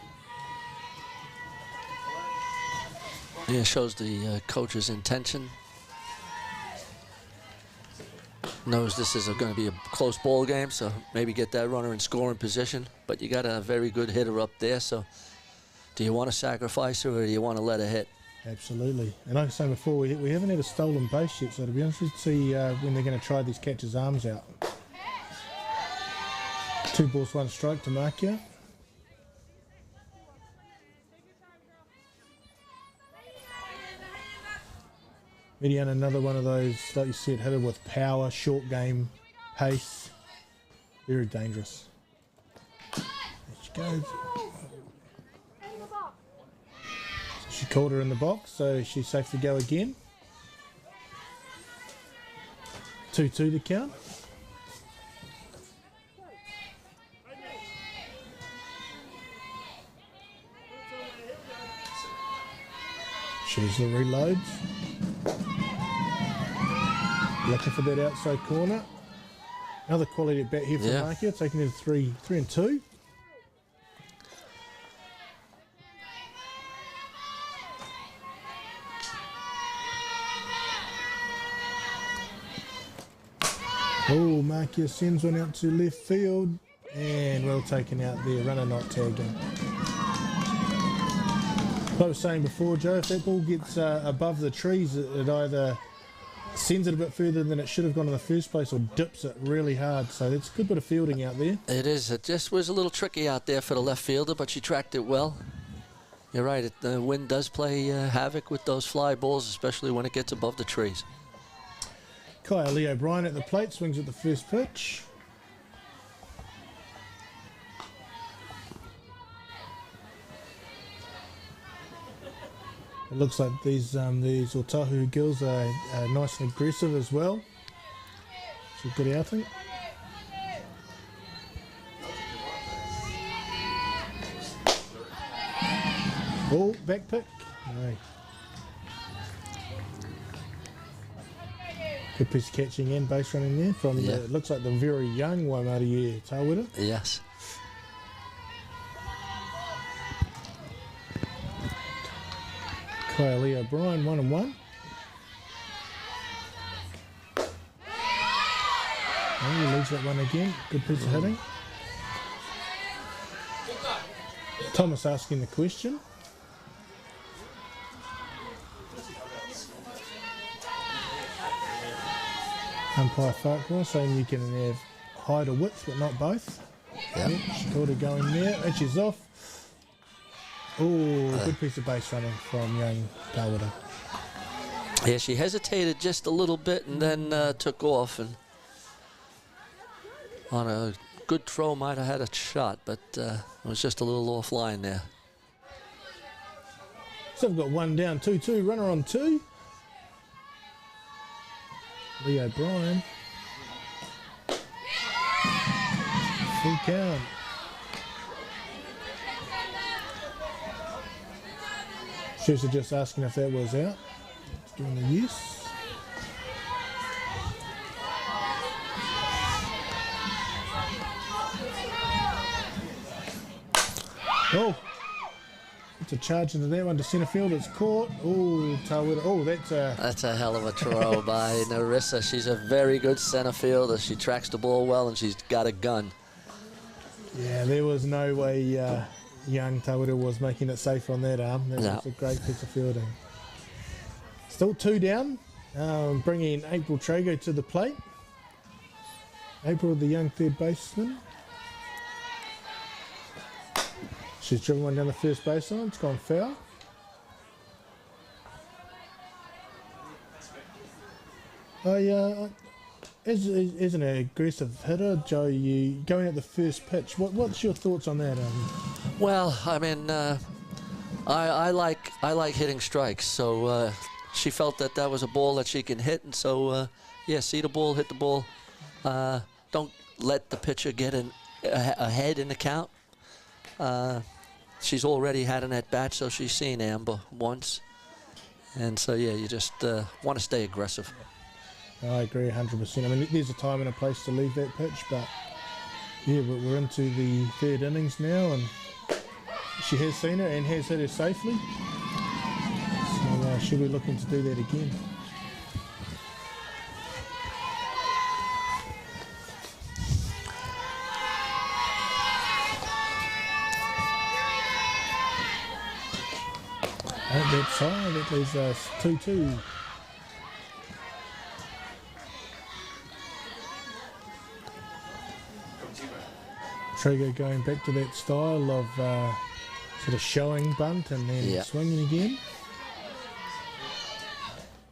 Yeah, shows the coach's intention. Knows this is going to be a close ball game, so maybe get that runner in scoring position. But you got a very good hitter up there, so do you want to sacrifice her or do you want to let her hit? Absolutely. And like I was saying before, we haven't had a stolen base yet, so to be honest, let's see when they're going to try these catchers' arms out. 2 balls, 1 strike to Markia. Mediana, another one of those, like you said, hitter with power, short game, pace. Very dangerous. There she goes. She caught her in the box, so she's safe to go again. 2-2 the count. She's the reloads. Looking for that outside corner. Another quality at bat here for Markia, taking it to 3-2. Oh, Markia sends one out to left field, and well taken out there. Runner not tagged in. Like I was saying before, Joe, if that ball gets above the trees, it either sends it a bit further than it should have gone in the first place or dips it really hard. So that's a good bit of fielding out there. It is. It just was a little tricky out there for the left fielder, but she tracked it well. You're right. The wind does play havoc with those fly balls, especially when it gets above the trees. Kylie O'Brien at the plate, swings at the first pitch. It looks like these Otahuhu girls are nice and aggressive as well. It's a good outing. Oh, back pick. No. Good piece of catching and base running there from it looks like the very young Waimarie Tawira. Yes. Kylie O'Brien, 1-1. Oh, he leads that one again. Good piece of hitting. Thomas asking the question. Umpire Farquhar saying you can have height or width, but not both. Yep. She caught her going there, and she's off. Oh, good piece of base running from young Tawira. Yeah, she hesitated just a little bit and then took off, and on a good throw might have had a shot, but it was just a little offline there. So we've got one down, 2-2, runner on 2. Lee O'Brien. Full count. Fraser just asking if that was out. Doing the yes. Oh, it's a charge into that one to centre field. It's caught. Oh, Tawira. Oh, that's a hell of a throw by Narissa. She's a very good centre fielder. She tracks the ball well, and she's got a gun. Yeah, there was no way young Tawira was making it safe on that arm. That was a great piece of fielding. Still 2 down, bringing April Trago to the plate. April, the young third baseman. She's driven one down the first baseline. It's gone foul. As an aggressive hitter, Joe, you going at the first pitch. What's your thoughts on that? Well, I mean, I like hitting strikes, so she felt that was a ball that she can hit, and so see the ball, hit the ball. Don't let the pitcher get ahead in the count. She's already had an at-bat, so she's seen Amber once. And so, you just want to stay aggressive. I agree 100%. I mean, there's a time and a place to leave that pitch, but, we're into the third innings now, and she has seen it and has hit her safely. So she'll be looking to do that again. That's high. That leaves us 2-2. Trago going back to that style of sort of showing bunt and then swinging again.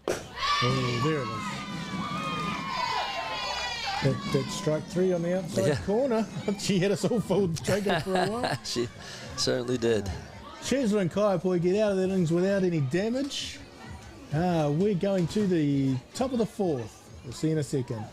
Oh, there it is. That strike 3 on the outside corner. She had us all fooled Trago for a while. She certainly did. Shazla and Kaiapoi get out of the innings without any damage. We're going to the top of the 4th. We'll see you in a second.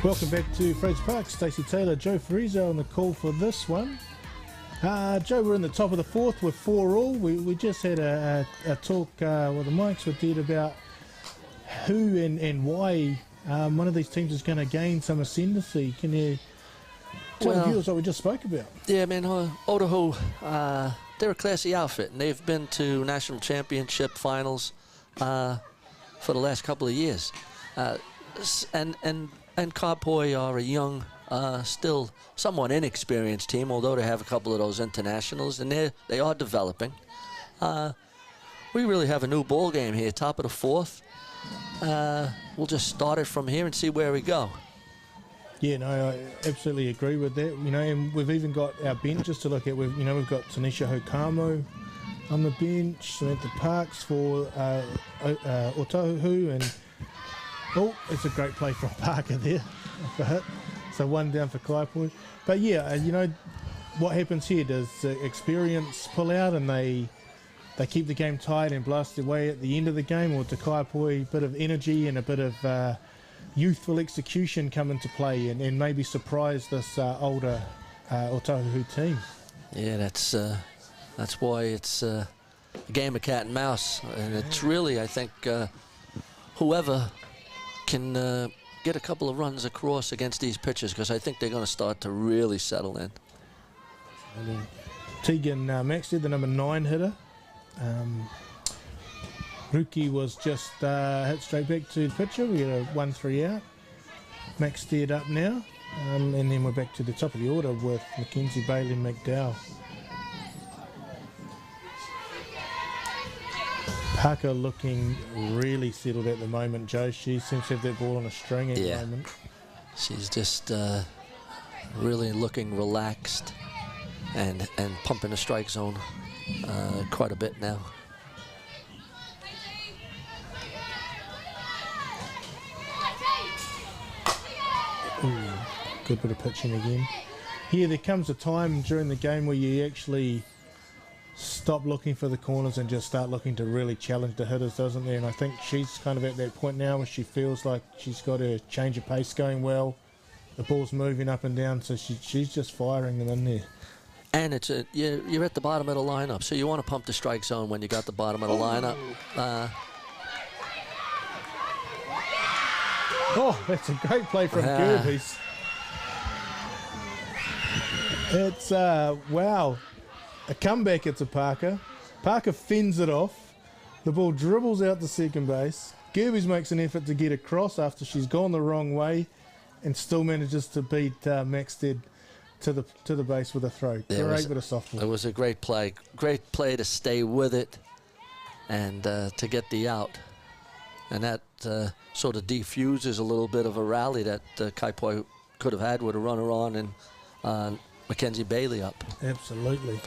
Welcome back to Fraser Park. Stacey Taylor, Joe Fraser on the call for this one. Joe, we're in the top of the 4th with 4 all. We just had a talk with the mics with Dad about who and why one of these teams is going to gain some ascendancy. Can you tell the viewers what we just spoke about? Yeah, man, Otahuhu, they're a classy outfit, and they've been to national championship finals for the last couple of years. And Kaiapoi are a young, still somewhat inexperienced team, although they have a couple of those internationals, and they are developing. We really have a new ball game here, top of the 4th. We'll just start it from here and see where we go. Yeah, no, I absolutely agree with that. And we've even got our bench just to look at. We've got Tanisha Hokamo on the bench, Samantha Parks for Otahuhu, and it's a great play from Parker there. for Hutt. So 1 down for Kaipoi. But yeah, what happens here? Does experience pull out and they keep the game tight and blast their way at the end of the game, or to Kaipoi, a bit of energy and a bit of youthful execution come into play and maybe surprise this older Otahuhu team? Yeah, that's why it's a game of cat and mouse, and it's really, I think, whoever can get a couple of runs across against these pitchers, because I think they're going to start to really settle in. Tegan Maxted, the number 9 hitter. Ruki was just hit straight back to the pitcher. We had a 1-3 out. Maxted up now. And then we're back to the top of the order with Mackenzie, Bailey, McDowell. Parker looking really settled at the moment, Joe. She seems to have that ball on a string at the moment. She's just really looking relaxed and pumping the strike zone quite a bit now. Ooh, good bit of pitching again. Here, there comes a time during the game where you actually stop looking for the corners and just start looking to really challenge the hitters, doesn't there? And I think she's kind of at that point now where she feels like she's got her change of pace going well. The ball's moving up and down, so she's just firing them in there. And it's you're at the bottom of the lineup, so you want to pump the strike zone when you got the bottom of the lineup. That's a great play from Gerbes. It's, wow. A comeback, it's a Parker. Parker fends it off. The ball dribbles out to second base. Gerbes makes an effort to get across after she's gone the wrong way and still manages to beat Maxted to the base with a throw. Great bit of softball. It was a great play. Great play to stay with it and to get the out. And that sort of defuses a little bit of a rally that Kaipoi could have had with a runner on and Mackenzie Bailey up. Absolutely.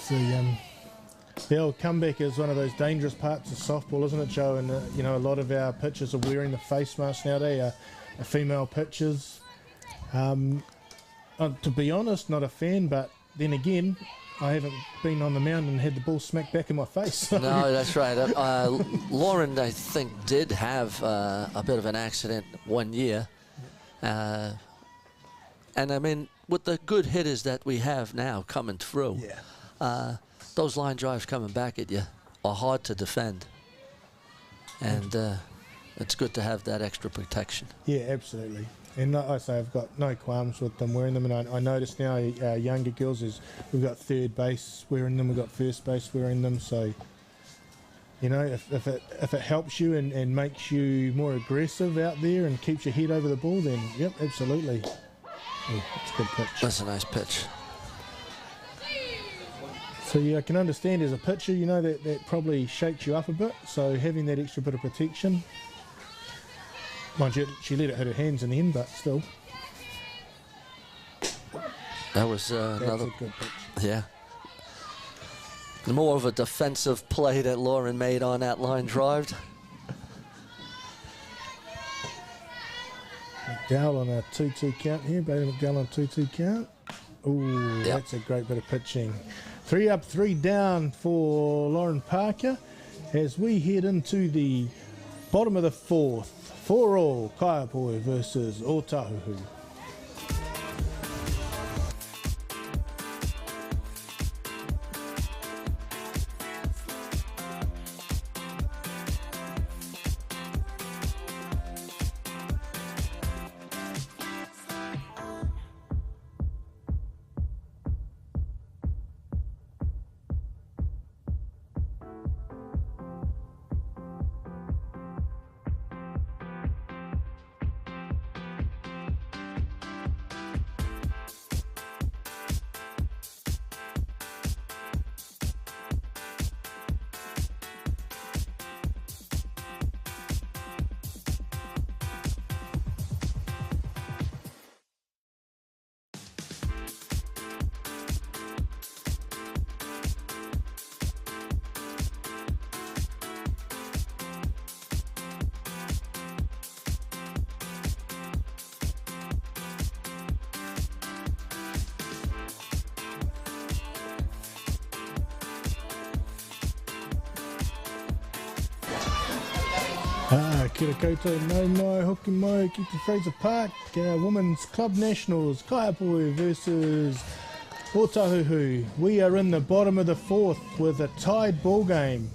The old comeback is one of those dangerous parts of softball, isn't it, Joe? And a lot of our pitchers are wearing the face mask nowadays. Are female pitchers. To be honest, not a fan, but then again, I haven't been on the mound and had the ball smacked back in my face. So. No, that's right. Lauren, I think, did have a bit of an accident one year. And I mean, with the good hitters that we have now coming through, those line drives coming back at you are hard to defend. And it's good to have that extra protection. Yeah, absolutely. And like I say, I've got no qualms with them wearing them. And I notice now our younger girls we've got third base wearing them, we've got first base wearing them. So, if it helps you and makes you more aggressive out there and keeps your head over the ball, then yep, absolutely. Oh, that's a good pitch. That's a nice pitch. So I can understand as a pitcher, that probably shakes you up a bit. So having that extra bit of protection. Mind you, she let it hit her hands in the end, but still. That was another good pitch. Yeah. More of a defensive play that Lauren made on that line drive. McDowell on a 2-2 count here. Bailey McDowell on a 2-2 count. Ooh, That's a great bit of pitching. 3 up, 3 down for Lauren Parker as we head into the bottom of the 4th. 4-all, Kaipoi versus Otahuhu. Kia koutou, nau mai, hoki mai, ki te Fraser Park, Women's Club Nationals, Kaiapoi versus Otahuhu. We are in the bottom of the fourth with a tied ball game.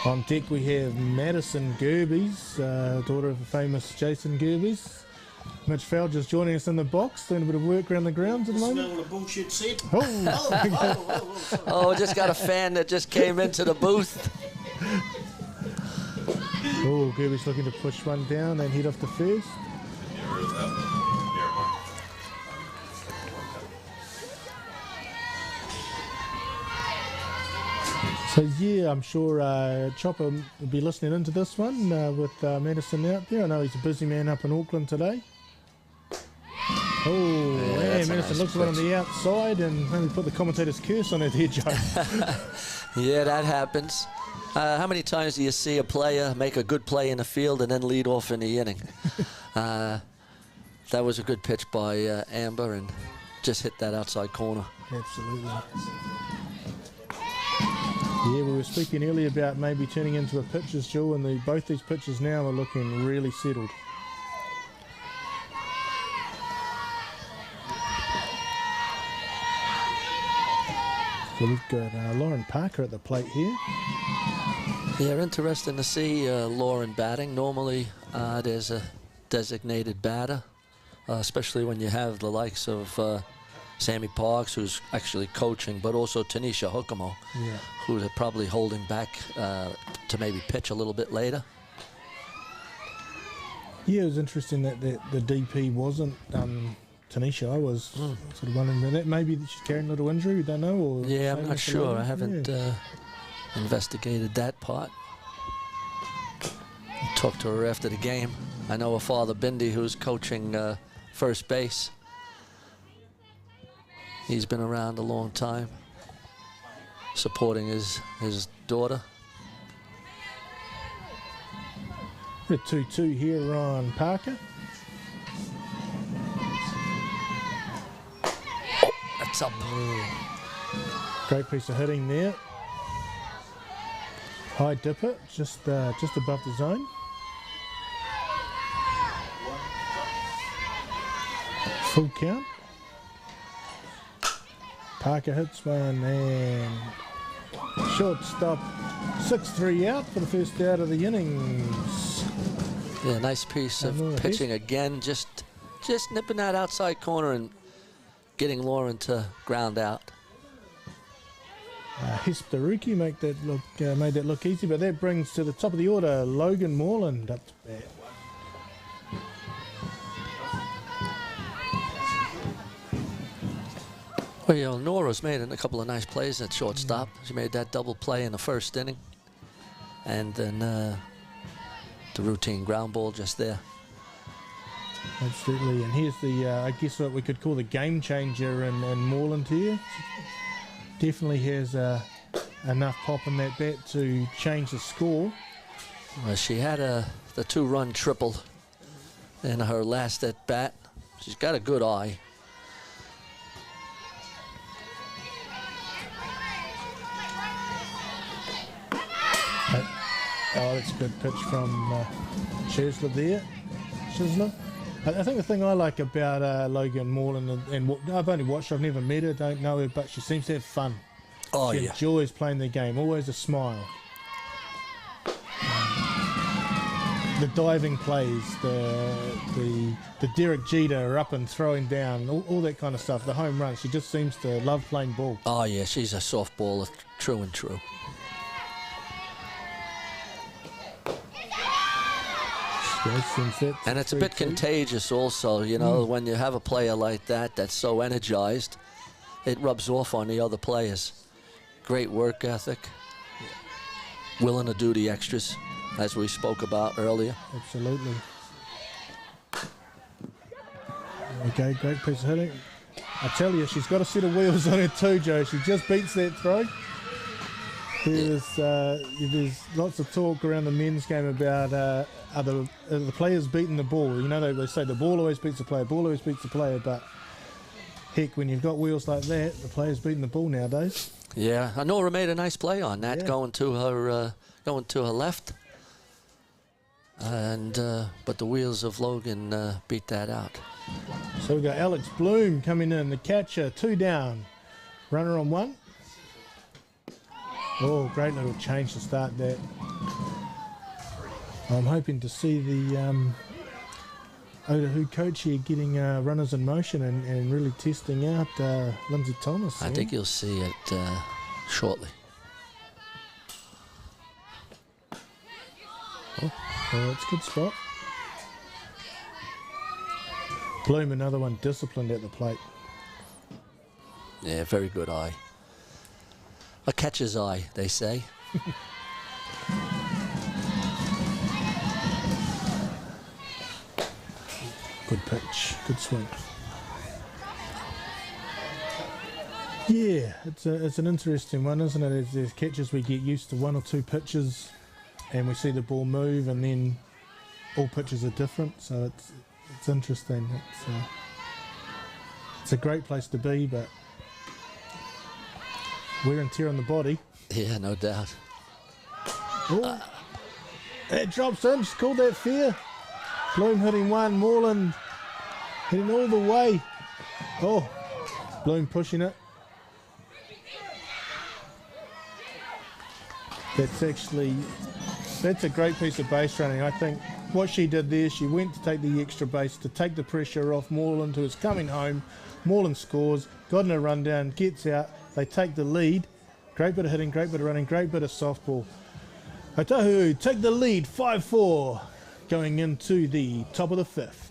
On deck we have Madison Gerbes, daughter of the famous Jason Gerbes. Mitch Fell just joining us in the box, doing a bit of work around the grounds at the moment. Smell the bullshit set. Oh, just got a fan that just came into the booth. Oh, Gerbes looking to push one down and head off to first. So yeah, I'm sure Chopper will be listening into this one with Madison out there. I know he's a busy man up in Auckland today. Oh, yeah, Madison nice looks one on the outside and maybe put the commentator's curse on it there, Joe. Yeah, that happens. How many times do you see a player make a good play in the field and then lead off in the inning? That was a good pitch by Amber and just hit that outside corner. Absolutely. Yeah, we were speaking earlier about maybe turning into a pitcher's duel, and both these pitchers now are looking really settled. So we've got Lauren Parker at the plate here. Yeah, interesting to see Lauren batting. Normally there's a designated batter, especially when you have the likes of Sammy Parks, who's actually coaching, but also Tanisha Huckamo, who's probably holding back to maybe pitch a little bit later. Yeah, it was interesting that the DP wasn't Tanisha. I was sort of wondering about that. Maybe she's carrying a little injury, we don't know. Or yeah, I'm not sure. I haven't investigated that part. Talked to her after the game. I know her father, Bindi, who's coaching first base. He's been around a long time, supporting his daughter. The 2-2 here on Parker. Oh, that's up. Great piece of hitting there. High dipper, just above the zone. Full count. Parker hits one and shortstop, 6-3 out for the first out of the innings. Yeah, nice piece of pitching again. Just nipping that outside corner and getting Lauren to ground out. Hesperuki made that look easy, but that brings to the top of the order Logan Moreland up to bat. Well, you know, Nora's made a couple of nice plays at shortstop. She made that double play in the first inning, and then the routine ground ball just there. Absolutely, and here's the I guess what we could call the game changer in Moreland here. Definitely has enough pop in that bat to change the score. Well, she had the 2-run triple in her last at bat. She's got a good eye. Oh, that's a good pitch from Chisler there. Chisler. I think the thing I like about Logan Moreland, and I've only watched her, I've never met her, don't know her, but she seems to have fun. Oh, she yeah. enjoys playing the game, always a smile. The diving plays, the Derek Jeter up and throwing down, all that kind of stuff, the home runs, she just seems to love playing ball. Oh, yeah, she's a softballer, true and true. And it's a bit contagious also, you know, when you have a player like that that's so energized, it rubs off on the other players. Great work ethic, willing to do the extras, as we spoke about earlier. Absolutely. Okay, great piece of hitting. I tell you, she's got a set of wheels on her too, Joe. She just beats that throw. There's lots of talk around the men's game about are the players beating the ball. You know, they say the ball always beats the player, but heck, when you've got wheels like that, the player's beating the ball nowadays. Yeah, Nora made a nice play on that, going to her left. And but the wheels of Logan beat that out. So we got Alex Bloom coming in, the catcher, 2 down. Runner on 1. Oh, great little change to start that. I'm hoping to see the Otahuhu coach here getting runners in motion and really testing out Lindsay Thomas. I think you'll see it shortly. Oh, it's a good spot. Bloom, another one disciplined at the plate. Yeah, very good eye. A catcher's eye, they say. Good pitch, good swing. Yeah, it's an interesting one, isn't it? There's catches we get used to 1 or 2 pitches and we see the ball move, and then all pitches are different, so it's interesting. It's a great place to be, but wear and tear on the body. Yeah, no doubt. Oh, that drops in. She's called that fair. Bloom hitting 1, Moreland hitting all the way. Oh, Bloom pushing it. That's a great piece of base running. I think what she did there, she went to take the extra base, to take the pressure off Moreland, who is coming home. Moreland scores, got in a rundown, gets out, they take the lead. Great bit of hitting, great bit of running, great bit of softball. Otahuhu take the lead, 5-4, going into the top of the 5th.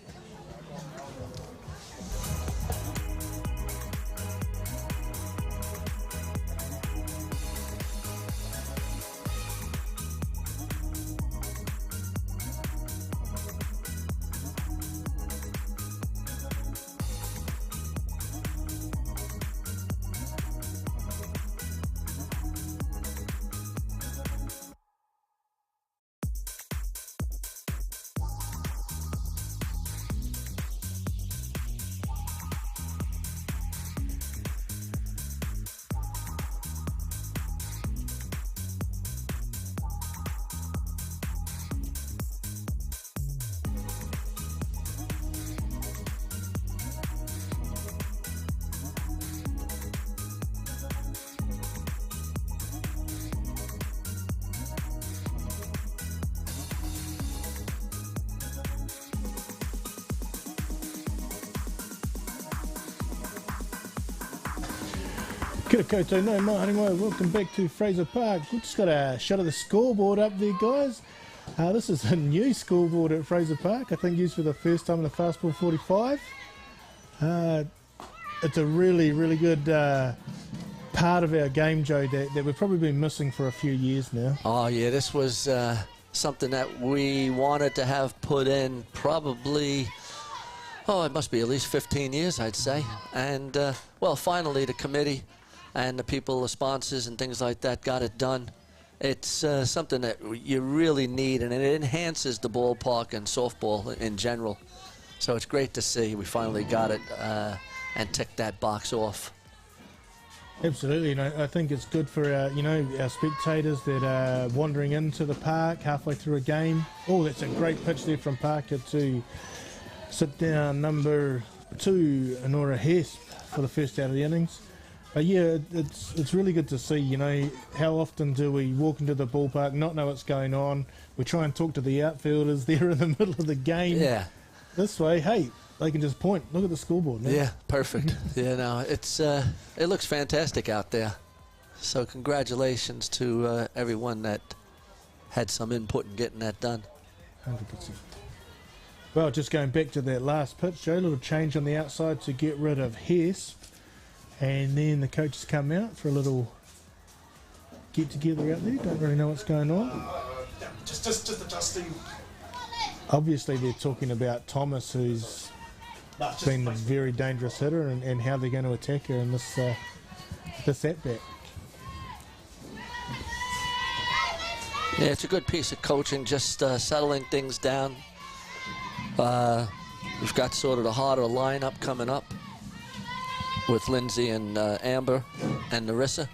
Kia ora koutou, no maharingoa, welcome back to Fraser Park. We've just got a shot of the scoreboard up there, guys. This is a new scoreboard at Fraser Park, I think used for the first time in the Fastball 45. It's a really, really good part of our game, Joe, that we've probably been missing for a few years now. Oh, yeah, this was something that we wanted to have put in probably, it must be at least 15 years, I'd say. And, well, finally the committee and the people, the sponsors and things like that got it done. It's something that you really need, and it enhances the ballpark and softball in general. So it's great to see we finally got it and ticked that box off. Absolutely, and I think it's good for our, our spectators that are wandering into the park halfway through a game. Oh, that's a great pitch there from Parker to sit down number 2, Honora Hesp, for the first out of the innings. But yeah, it's really good to see, how often do we walk into the ballpark, not know what's going on. We try and talk to the outfielders there in the middle of the game. Yeah. This way, hey, they can just point. Look at the scoreboard. Man. Yeah, perfect. Yeah, no, it's it looks fantastic out there. So congratulations to everyone that had some input in getting that done. 100%. Well, just going back to that last pitch, Joe, a little change on the outside to get rid of Hess. And then the coaches come out for a little get-together out there. Don't really know what's going on. Just adjusting. Obviously, they're talking about Thomas, who's been a very dangerous hitter, and how they're going to attack her in this at-bat. Yeah, it's a good piece of coaching, just settling things down. We've got sort of the harder lineup coming up with Lindsay and Amber and Narissa.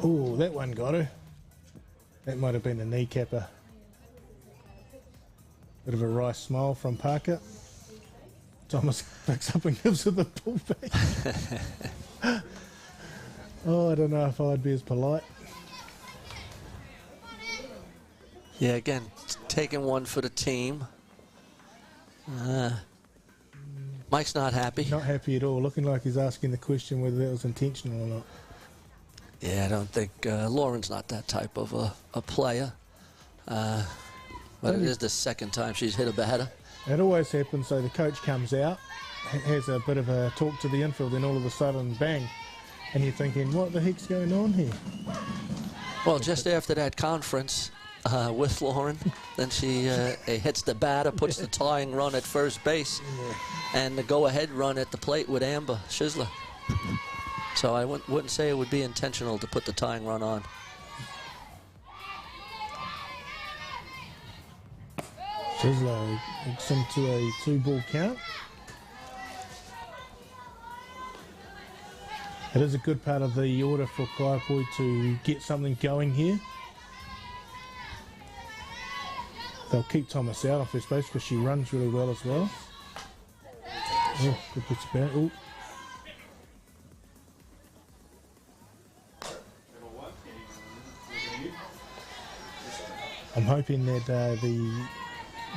Oh, that one got her. That might have been a kneecapper. Bit of a wry smile from Parker. Thomas picks up and gives her the pullback. Oh, I don't know if I'd be as polite. Yeah, again, taking one for the team. Mike's not happy. Not happy at all. Looking like he's asking the question whether that was intentional or not. Yeah, I don't think Lauren's not that type of a player. But it is the second time she's hit a batter. It always happens, so the coach comes out, has a bit of a talk to the infield, and all of a sudden, bang, and you're thinking, what the heck's going on here? Well, just after that conference with Lauren, then she hits the batter, puts the tying run at first base, and the go-ahead run at the plate with Amber Schisler. So I wouldn't say it would be intentional to put the tying run on. Schisler looks into a 2-ball count. It is a good part of the order for Kaiapoi to get something going here. They'll keep Thomas out of first base because she runs really well as well. Oh, good pitch back. Oh. I'm hoping that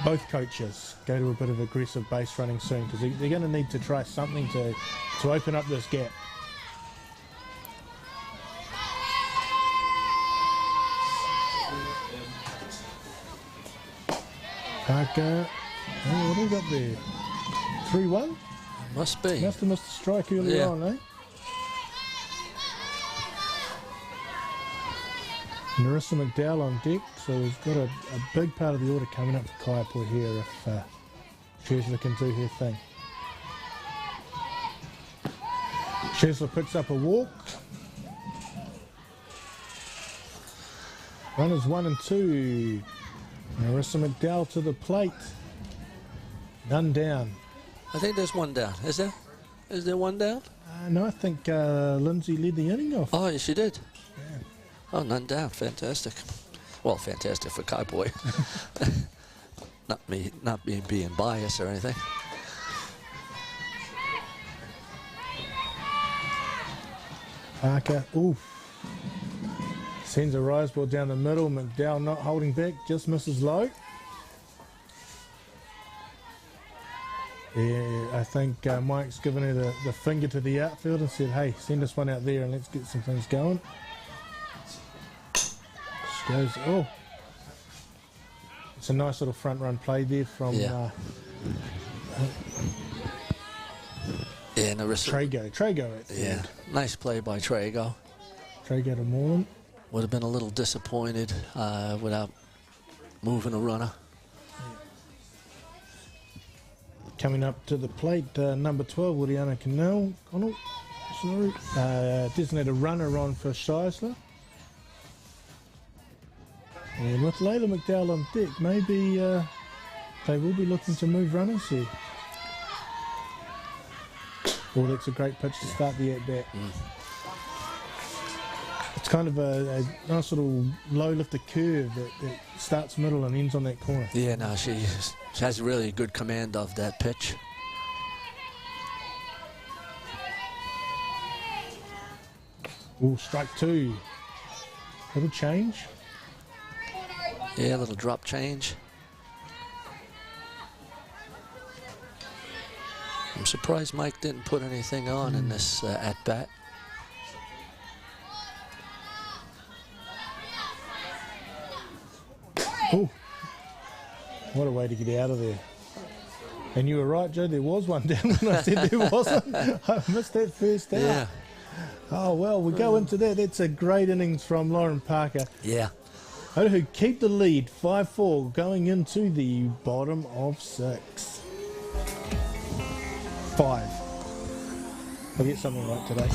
both coaches go to a bit of aggressive base running soon, because they're going to need to try something to open up this gap. Parker, oh, what have we got there? 3-1? Must be. Must have missed a strike earlier on, eh? Narissa McDowell on deck, so we've got a big part of the order coming up for Kaiapoi here if Schisler can do her thing. Schisler picks up a walk. Runners 1 and 2. Narissa McDowell to the plate. None down. I think there's one down. Is there? Is there one down? No, I think Lindsay led the inning off. Oh, yes, she did. Yeah. Oh, none down. Fantastic. Well, fantastic for Kaiapoi. not being biased or anything. Parker, oof. Sends a rise ball down the middle. McDowell not holding back, just misses low. Yeah, I think Mike's given her the finger to the outfield and said, hey, send us one out there and let's get some things going. She goes, oh. It's a nice little front run play there from Narissa. Trago at the end. Nice play by Trago. Trago to Moreland. Would have been a little disappointed without moving a runner. Coming up to the plate, number 12, Williana Connell. Designated runner on for Schisler. And with Layla McDowell on deck, maybe they will be looking to move runners here. Oh, that's a great pitch to start the at-bat. It's kind of a nice little low lifted curve that starts middle and ends on that corner. Yeah, no, she has really good command of that pitch. Oh, strike 2. Little change. Yeah, a little drop change. I'm surprised Mike didn't put anything on in this at-bat. Oh, what a way to get out of there. And you were right, Joe, there was one down when I said there wasn't. I missed that first out. Yeah. Oh, well, we go into that. That's a great innings from Lauren Parker. Yeah. Otahuhu keep the lead, 5-4, going into the bottom of 6. 5. I'll get something right today.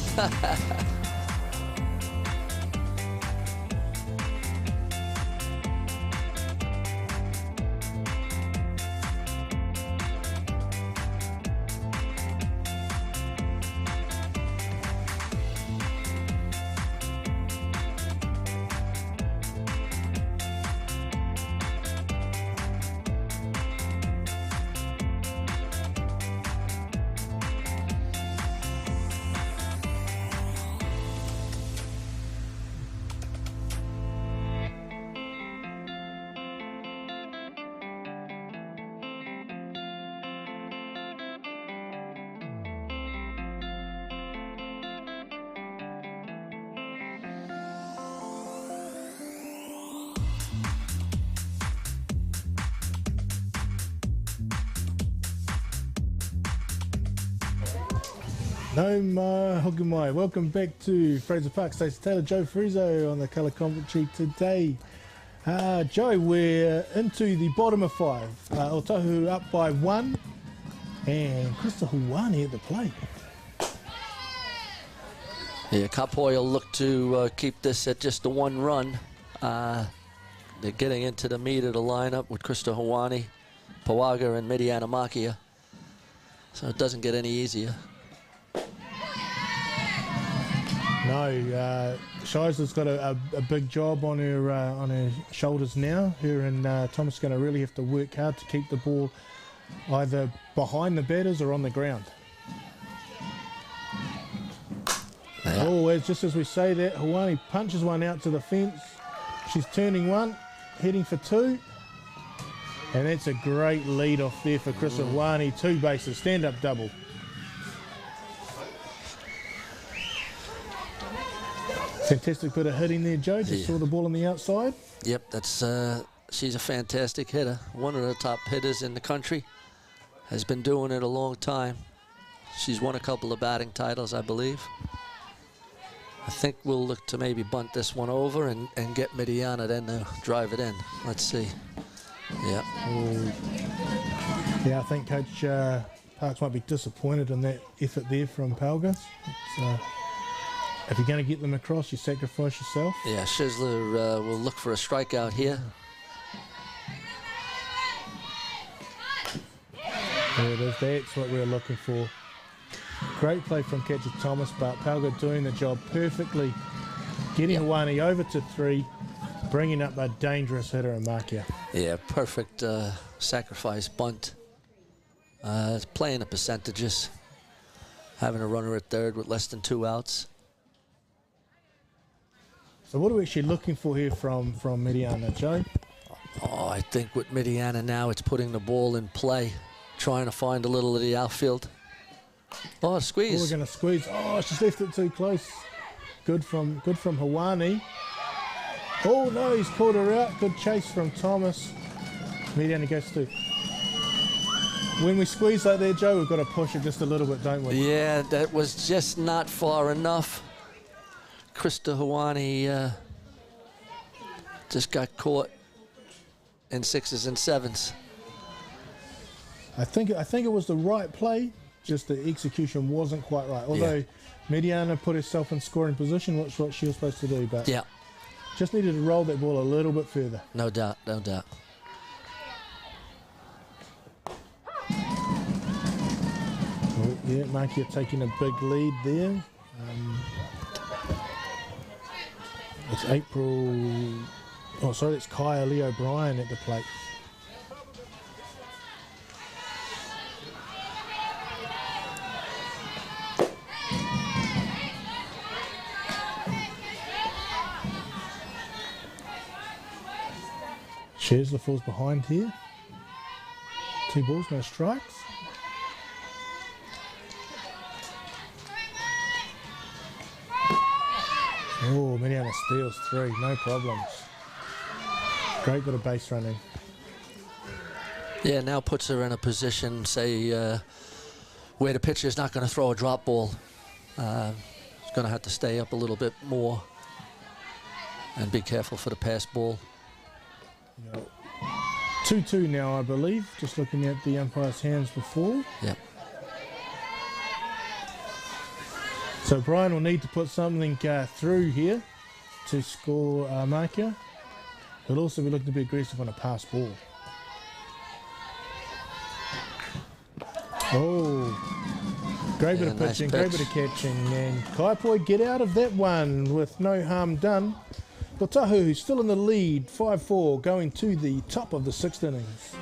No mai, hoki mai. Welcome back to Fraser Park. Stacey Taylor, Joe Fraser on the colour commentary today. Joe, we're into the bottom of 5. Otahuhu up by 1. And Krista Huani at the plate. Yeah, Kapoi will look to keep this at just the 1 run. They're getting into the meat of the lineup with Krista Hawani, Pawaga, and Midiana Makia. So it doesn't get any easier. No, Shizer's got a big job on her shoulders now. Her and Thomas are going to really have to work hard to keep the ball either behind the batters or on the ground. Yeah. Oh, just as we say that, Hawani punches one out to the fence. She's turning 1, heading for 2. And that's a great lead off there for Chris Hawani. 2 bases, stand-up double. Fantastic bit of hitting there, Joe. Just saw the ball on the outside. Yep, that's she's a fantastic hitter. One of the top hitters in the country. Has been doing it a long time. She's won a couple of batting titles, I believe. I think we'll look to maybe bunt this one over and get Midiana then to drive it in. Let's see. Yeah. Ooh. Yeah, I think Coach Parks might be disappointed in that effort there from Palga. If you're going to get them across, you sacrifice yourself. Yeah, Shisler will look for a strikeout here. There it is. That's what we're looking for. Great play from catcher Thomas, but Palga doing the job perfectly. Getting Hawani over to 3, bringing up a dangerous hitter in Makia. Yeah, perfect sacrifice bunt. Playing the percentages. Having a runner at third with less than 2 outs. So what are we actually looking for here from Midiana, Joe? Oh, I think with Midiana now, it's putting the ball in play, trying to find a little of the outfield. Oh, squeeze. Oh, we're going to squeeze. Oh, she's left it too close. Good from Hawani. Oh, no, he's caught her out. Good chase from Thomas. Midiana goes through. When we squeeze like that, Joe, we've got to push it just a little bit, don't we? Yeah, that was just not far enough. Krista Hawani just got caught in 6s and 7s. I think it was the right play, just the execution wasn't quite right. Although Midiana put herself in scoring position, which is what she was supposed to do, but just needed to roll that ball a little bit further. No doubt, no doubt. Oh, yeah, Makia taking a big lead there. It's it's Kaya Lee O'Brien at the plate. Shersler falls behind here. 2 balls, no strikes. Oh, Midiana steals 3, no problems. Great bit of base running. Yeah, now puts her in a position, say, where the pitcher's not going to throw a drop ball. He's going to have to stay up a little bit more and be careful for the pass ball. 2-2 now, I believe. Just looking at the umpire's hands before. Yep. So Brian will need to put something through here to score Makia. He'll also be looking to be aggressive on a pass ball. Oh, great bit of pitching, great bit of catching. And Kaipoi get out of that one with no harm done. Otahuhu still in the lead, 5-4, going to the top of the 6th innings.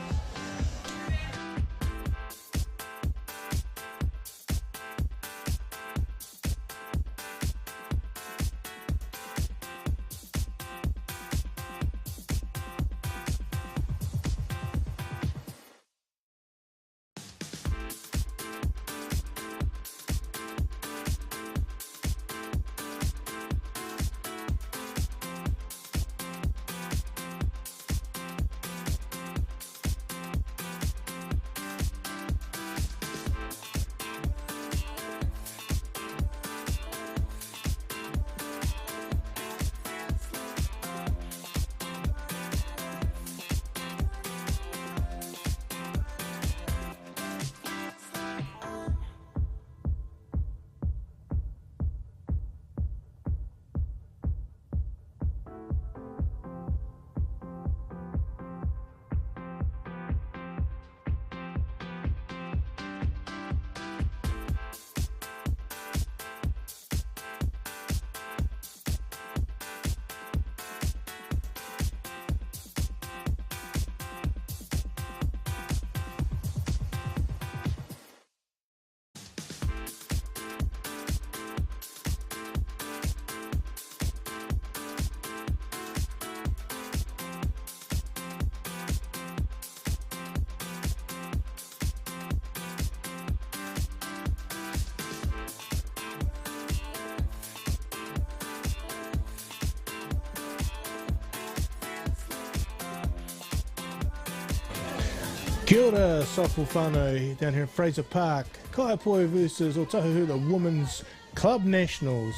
Kia ora, softball whānau down here in Fraser Park. Kaiapoi versus Otahuhu, the Women's Club Nationals.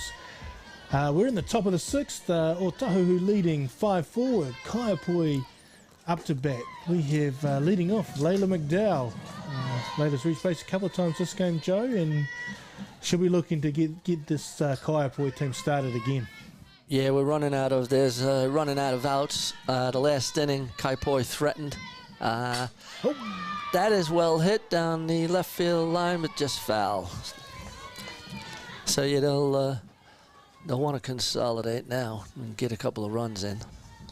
We're in the top of the sixth. Otahuhu leading 5-4. Kaiapoi up to bat. We have leading off Layla McDowell. Layla's reached base a couple of times this game, Joe, and should be looking to get this Kaiapoi team started again. Yeah, we're running out of outs. The last inning, Kaiapoi threatened. That is well hit down the left field line, but just foul. So they'll want to consolidate now and get a couple of runs in.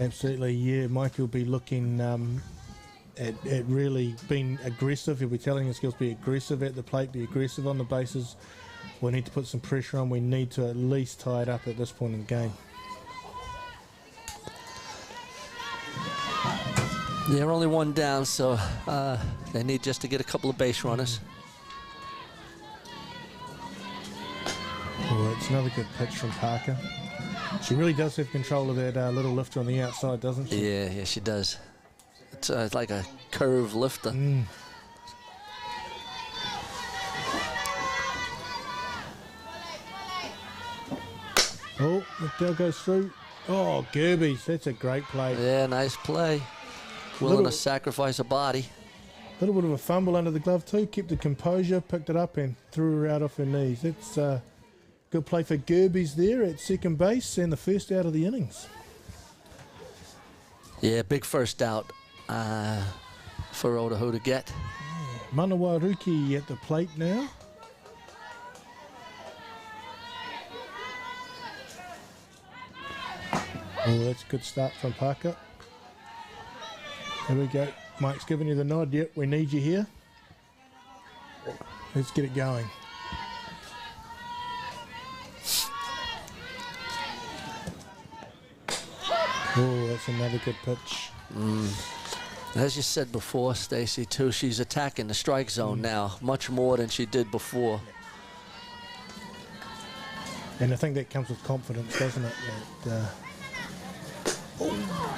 Absolutely, yeah. Mike will be looking at really being aggressive. He'll be telling his girls be aggressive at the plate, be aggressive on the bases. We need to put some pressure on. We need to at least tie it up at this point in the game. They're only one down, so they need just to get a couple of base runners. Oh, it's another good pitch from Parker. She really does have control of that little lifter on the outside, doesn't she? Yeah, she does. It's like a curve lifter. Oh, McDowell goes through. Oh, Gerbes, that's a great play. Yeah, nice play. Willing to sacrifice a body. A little bit of a fumble under the glove too. Kept the composure, picked it up and threw her out off her knees. That's a good play for Gerbes there at second base and the first out of the innings. Yeah, big first out for Otahuhu to get. Manawa Ruki at the plate now. Oh, that's a good start from Parker. Here we go. Mike's giving you the nod. Yep, we need you here. Let's get it going. Oh, that's another good pitch. As you said before, Stacey, too, she's attacking the strike zone now much more than she did before. And I think that comes with confidence, doesn't it?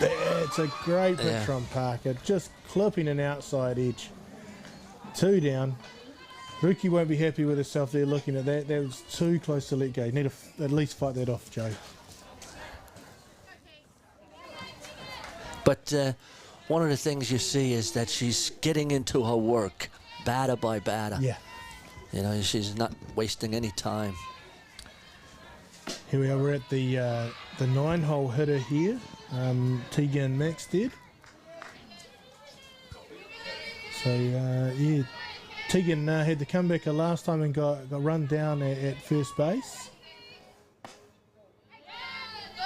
That's a great pitch from Parker. Just clipping an outside edge. 2 down. Ruki won't be happy with herself there looking at that. That was too close to let go. You need to at least fight that off, Joe. But one of the things you see is that she's getting into her work, batter by batter. Yeah. You know, she's not wasting any time. Here we are. We're at the 9-hole hitter here. Tegan Maxted. So yeah, Tegan had the comebacker last time and got run down at first base.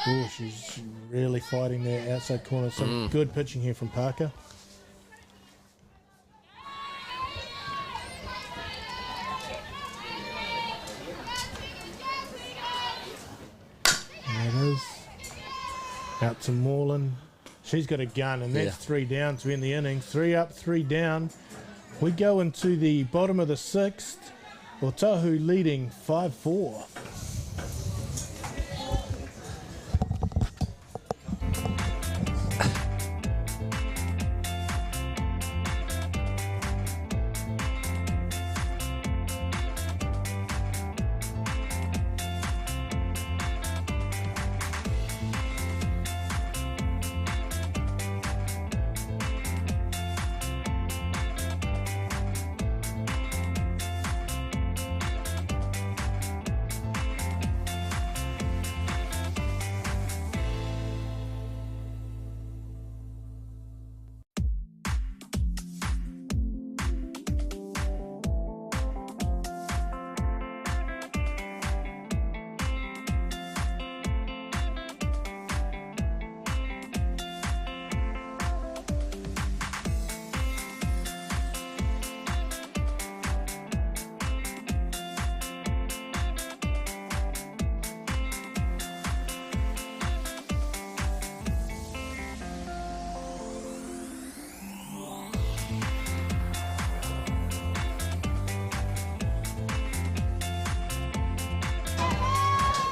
Oh, she's really fighting there outside corner. Some good pitching here from Parker. There it is. Out to Moreland. She's got a gun, and that's 3 down to end the innings. 3 up, 3 down. We go into the bottom of the 6th. Otahuhu leading 5-4.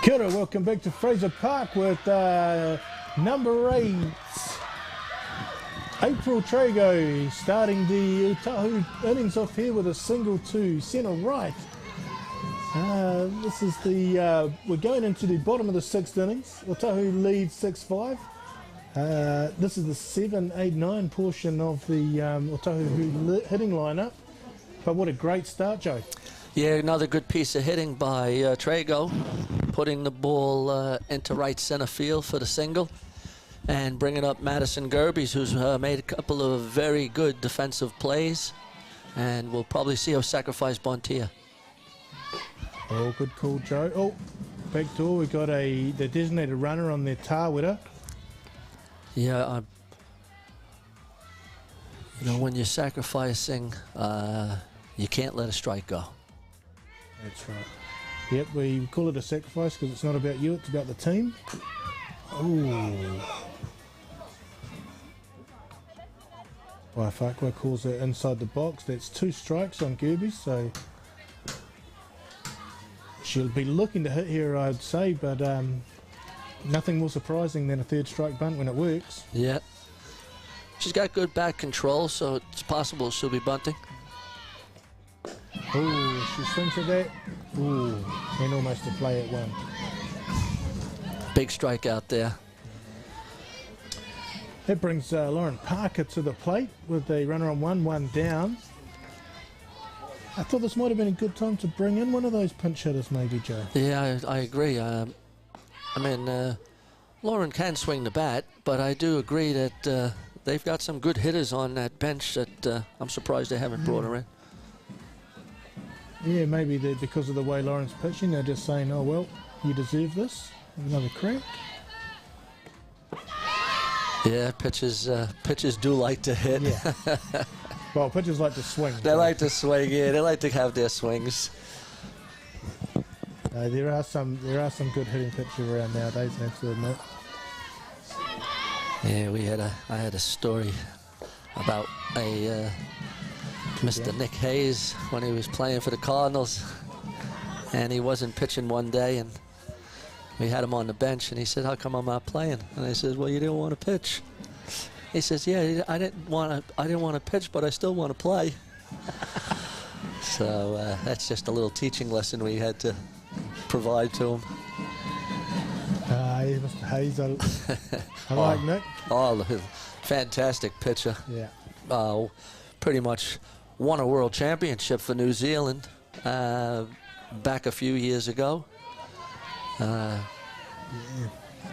Kia ora, welcome back to Fraser Park with number 8. April Trago starting the Otahuhu innings off here with a single to centre right. This is the we're going into the bottom of the sixth innings. Otahuhu leads 6-5. This is the 7, 8, 9 portion of the Otahuhu hitting lineup. But what a great start, Joe. Yeah, another good piece of hitting by Trago, putting the ball into right centre field for the single, and bringing up Madison Gerbes, who's made a couple of very good defensive plays, and we'll probably see a sacrifice bunt here. Oh, good call, Joe. Oh, back door. We got the designated runner on their Tawera. Yeah, you know, when you're sacrificing, you can't let a strike go. That's right. Yep, we call it a sacrifice because it's not about you, it's about the team. Ooh. Waifakwa calls it inside the box. That's 2 strikes on Gerbes, so she'll be looking to hit here, I'd say, but nothing more surprising than a 3rd strike bunt when it works. Yeah. She's got good back control, so it's possible she'll be bunting. Oh, she swings at that. Ooh, and almost a play at 1. Big strike out there. That brings Lauren Parker to the plate with a runner on 1 down. I thought this might have been a good time to bring in one of those pinch hitters, maybe, Joe. Yeah, I agree. I mean, Lauren can swing the bat, but I do agree that they've got some good hitters on that bench that I'm surprised they haven't brought her in. Yeah, maybe because of the way Lauren's pitching, they're just saying, oh, well, you deserve this. Have another crack. Yeah, pitchers do like to hit. Yeah. Well, pitchers like to swing. They like to swing, yeah. They like to have their swings. There are some good hitting pitchers around nowadays, I have to admit. Yeah, I had a story about a Mr. Nick Hayes when he was playing for the Cardinals, and he wasn't pitching one day, and we had him on the bench, and he said, "How come I'm not playing?" And I said, "Well, you didn't want to pitch." He says, "Yeah, I didn't want to pitch, but I still want to play." So that's just a little teaching lesson we had to provide to him. Yeah, Mr. Hayes, I like Nick. Oh, fantastic pitcher. Yeah. Pretty much won a world championship for New Zealand back a few years ago.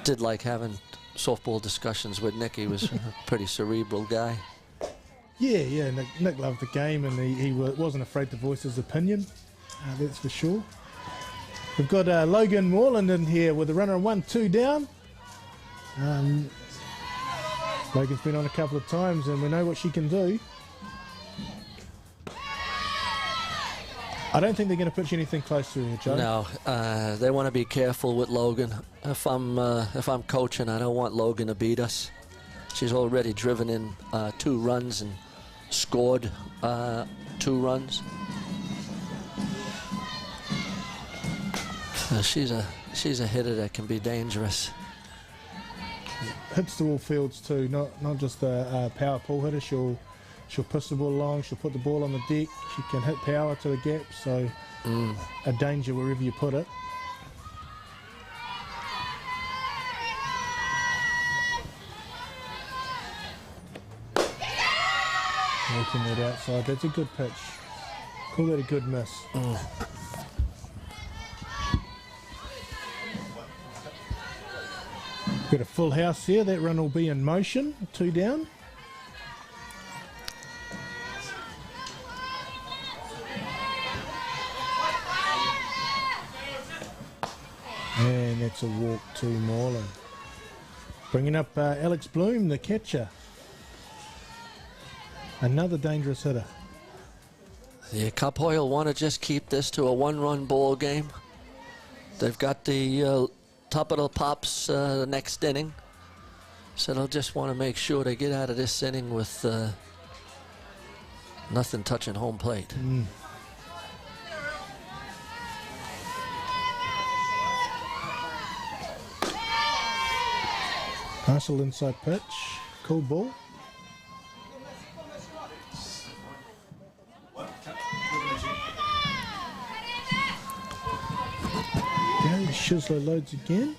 Did like having softball discussions with Nick. He was a pretty cerebral guy. Yeah. Nick loved the game, and he wasn't afraid to voice his opinion. That's for sure. We've got Logan Moreland in here with a runner on 1-2 down. Logan's been on a couple of times, and we know what she can do. I don't think they're going to pitch anything close to her, Joe. No, they want to be careful with Logan. If I'm coaching, I don't want Logan to beat us. She's already driven in 2 runs and scored 2 runs. She's a hitter that can be dangerous. Hits to all fields too, not just a power pull hitter. She'll push the ball along, she'll put the ball on the deck, she can hit power to the gap, so a danger wherever you put it. Making that outside, that's a good pitch. Call that a good miss. Got a full house here, that run will be in motion, 2 down. And that's a walk to Moreland. Bringing up Alex Bloom, the catcher. Another dangerous hitter. Yeah, Cup Hoyle want to just keep this to a 1-run ball game. They've got the top of the pops the next inning. So they'll just want to make sure they get out of this inning with nothing touching home plate. Nice little inside pitch. Cool ball. Shizler loads again.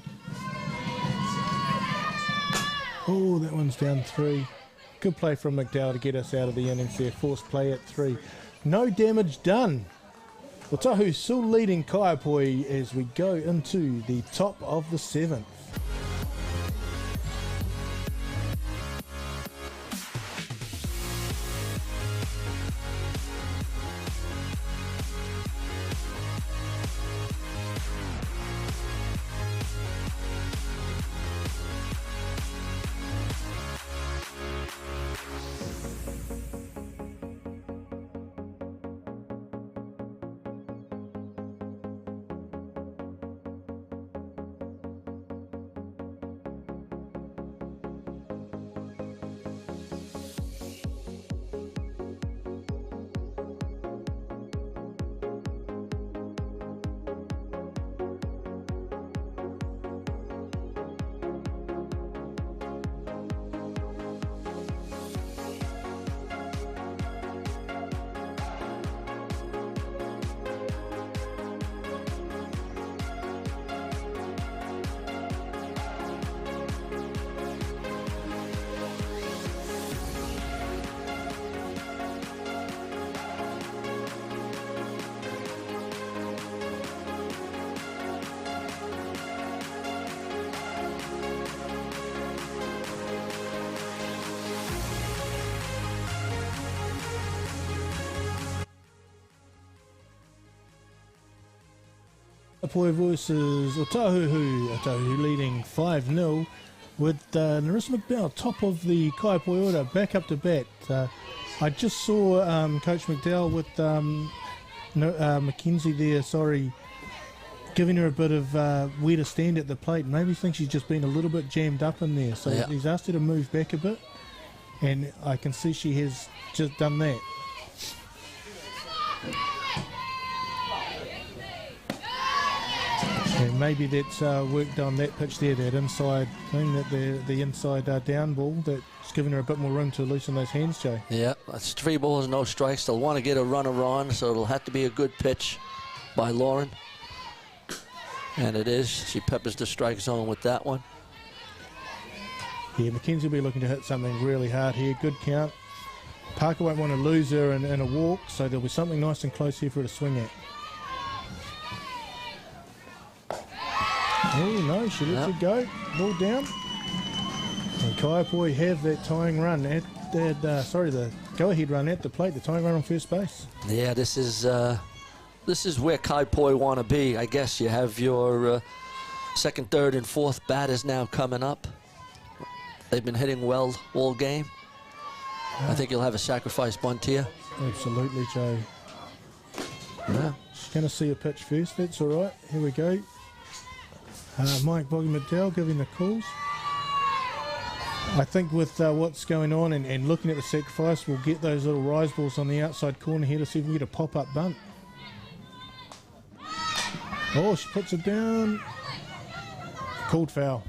Oh, that one's down 3. Good play from McDowell to get us out of the innings there. Forced play at 3. No damage done. Otahuhu still leading Kaiapoi as we go into the top of the 7th. Kaiapoi versus Otahuhu. Otahuhu leading 5-0 with Narissa McDowell top of the Kaiapoi order, back up to bat. I just saw Coach McDowell with Mackenzie there, giving her a bit of where to stand at the plate. Maybe thinks she's just been a little bit jammed up in there. So yeah. He's asked her to move back a bit, and I can see she has just done that. And maybe that's worked on that pitch there, that inside thing, that the inside down ball, that's given her a bit more room to loosen those hands, Joe. Yeah, that's 3 balls, no strikes. They'll want to get a runner on, so it'll have to be a good pitch by Lauren. And it is. She peppers the strike zone with that one. Yeah, Mackenzie will be looking to hit something really hard here. Good count. Parker won't want to lose her in a walk, so there'll be something nice and close here for her to swing at. Oh no, she lets it go. Ball down. And Kaiapoi have that tying run at that. The go-ahead run at the plate. The tying run on first base. Yeah, this is where Kaiapoi want to be. I guess you have your second, third, and fourth batters now coming up. They've been hitting well all game. I think you'll have a sacrifice bunt here. Absolutely, Joe. Yeah. She's going to see a pitch first. That's all right. Here we go. Mike Boggy McDowell giving the calls. I think with what's going on and looking at the sacrifice, we'll get those little rise balls on the outside corner here to see if we can get a pop-up bunt. Oh, she puts it down. Called foul.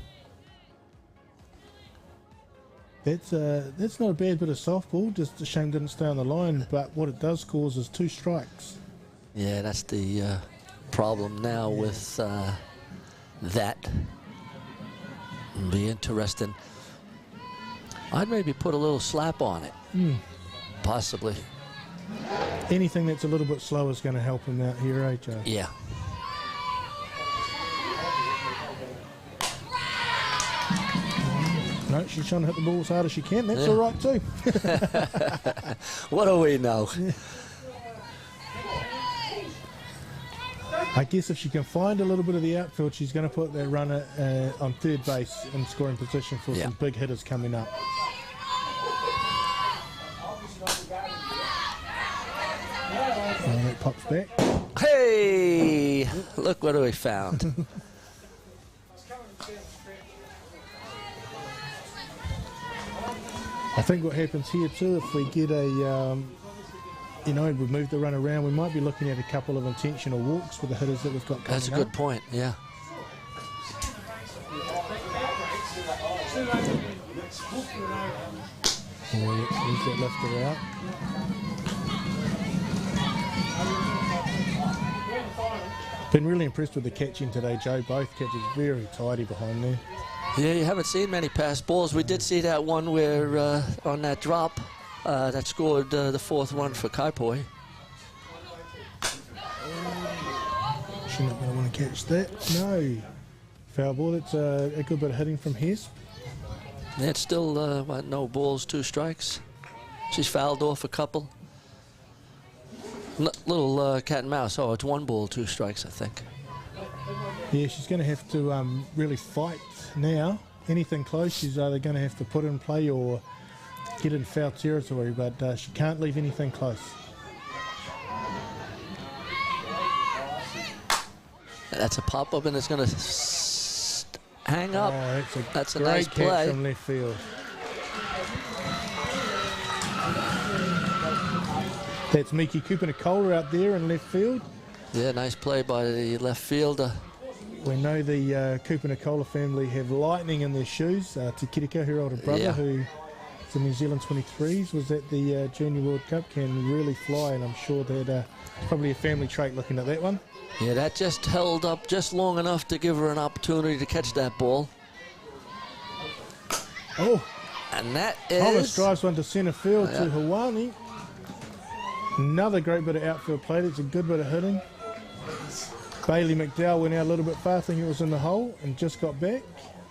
That's not a bad bit of softball. Just a shame didn't stay on the line, but what it does cause is 2 strikes. Yeah, that's the problem now with that. It'll be interesting. I'd maybe put a little slap on it. Possibly. Anything that's a little bit slower is going to help him out here, eh, Joe? Yeah. No, she's trying to hit the ball as hard as she can. That's all right too. What do we know? I guess if she can find a little bit of the outfield, she's going to put that runner on third base in scoring position for some big hitters coming up. And it pops back. Hey! Look what we found. I think what happens here too, if we get a, we move the run around, we might be looking at a couple of intentional walks for the hitters that we've got coming up. That's a good point, yeah. He's that lifter out. Been really impressed with the catching today, Joe. Both catches very tidy behind there. Yeah, you haven't seen many pass balls. We did see that one where on that drop that scored the fourth run for Kaipoi. She's not going to want to catch that. No. Foul ball. It's a good bit of hitting from Hess. That's still no balls, 2 strikes. She's fouled off a couple. Little cat and mouse. Oh, it's 1 ball, 2 strikes, I think. Yeah, she's going to have to really fight now. Anything close, she's either going to have to put in play or get in foul territory, but she can't leave anything close. That's a pop-up, and it's going to hang up. Oh, that's a great nice catch play. from left field. That's Miki Kupanakola out there in left field. Yeah, nice play by the left fielder. We know the Kupanakola family have lightning in their shoes. Te Kirika, her older brother, who is in New Zealand 23s, was at the Junior World Cup, can really fly, and I'm sure that probably a family trait looking at that one. Yeah, that just held up just long enough to give her an opportunity to catch that ball. Oh, and that is... Thomas drives one to centre field to Hawani. Another great bit of outfield play. That's a good bit of hitting. Bailey McDowell went out a little bit far, thinking it was in the hole, and just got back.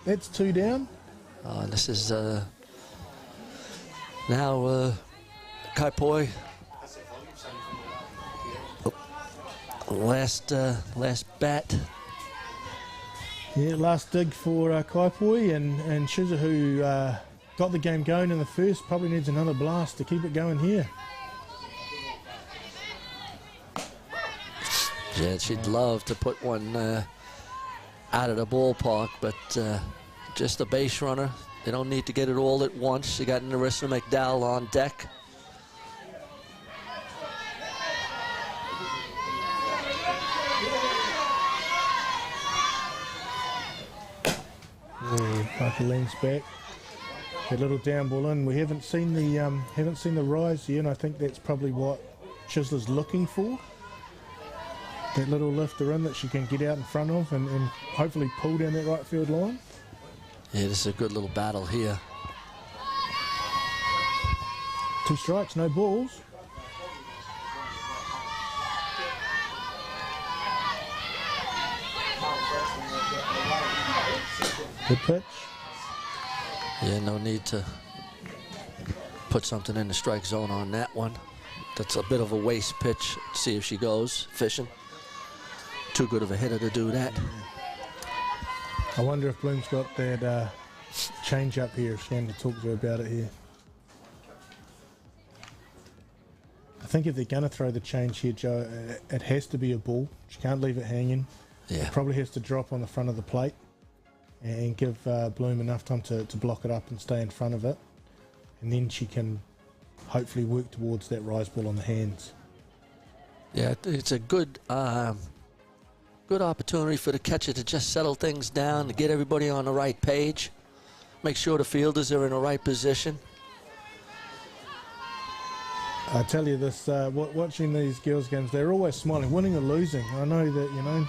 That's 2 down. Oh, and this is now Kaipoi. Last bat. Yeah, last dig for Kaipoi, and Shizuhu got the game going in the first. Probably needs another blast to keep it going here. Yeah, she'd love to put one out of the ballpark, but just a base runner. They don't need to get it all at once. She got Narissa McDowell on deck. Parker leans back. A little down ball in. We haven't seen the rise yet, and I think that's probably what Chisler's looking for. That little lifter in that she can get out in front of and hopefully pull down that right field line. Yeah, this is a good little battle here. 2 strikes, no balls. Good pitch. Yeah, no need to put something in the strike zone on that one. That's a bit of a waste pitch. See if she goes fishing. Too good of a hitter to do that. I wonder if Bloom's got that change up here. She's going to talk to her about it here. I think if they're going to throw the change here, Joe, it has to be a ball. She can't leave it hanging. Yeah. It probably has to drop on the front of the plate and give Bloom enough time to block it up and stay in front of it. And then she can hopefully work towards that rise ball on the hands. Yeah, it's a good opportunity for the catcher to just settle things down, to get everybody on the right page, make sure the fielders are in the right position. I tell you this, watching these girls' games, they're always smiling, winning or losing. I know that, you know,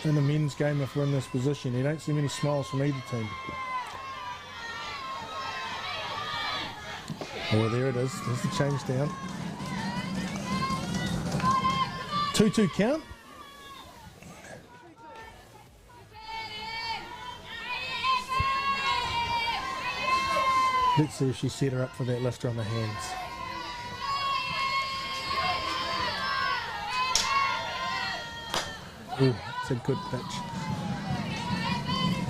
in the men's game, if we're in this position, you don't see many smiles from either team. Oh, there it is. There's the change down. 2-2 count. Let's see if she set her up for that lifter on the hands. Ooh, it's a good pitch.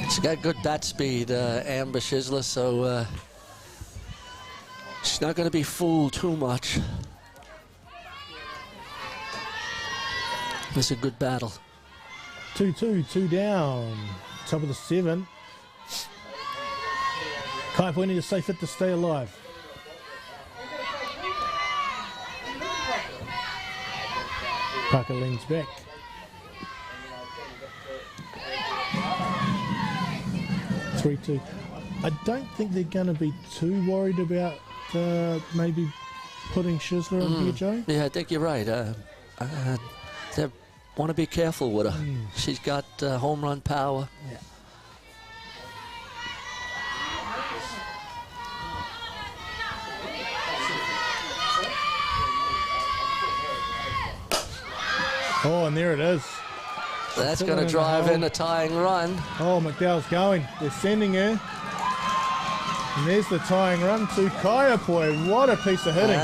She's got good bat speed, Amber Schisler, so she's not going to be fooled too much. It's a good battle. 2-2, 2 down. Top of the 7. Kaipoi need a safe hit to stay alive. Parker leans back. 3-2. I don't think they're going to be too worried about maybe putting Schisler on here, Joe. Yeah, I think you're right. They're want to be careful with her. She's got home run power. Yeah. Oh, and there it is. That's going to drive in a tying run. Oh, McDowell's going. They're sending her. And there's the tying run to Kaiapoi. What a piece of hitting.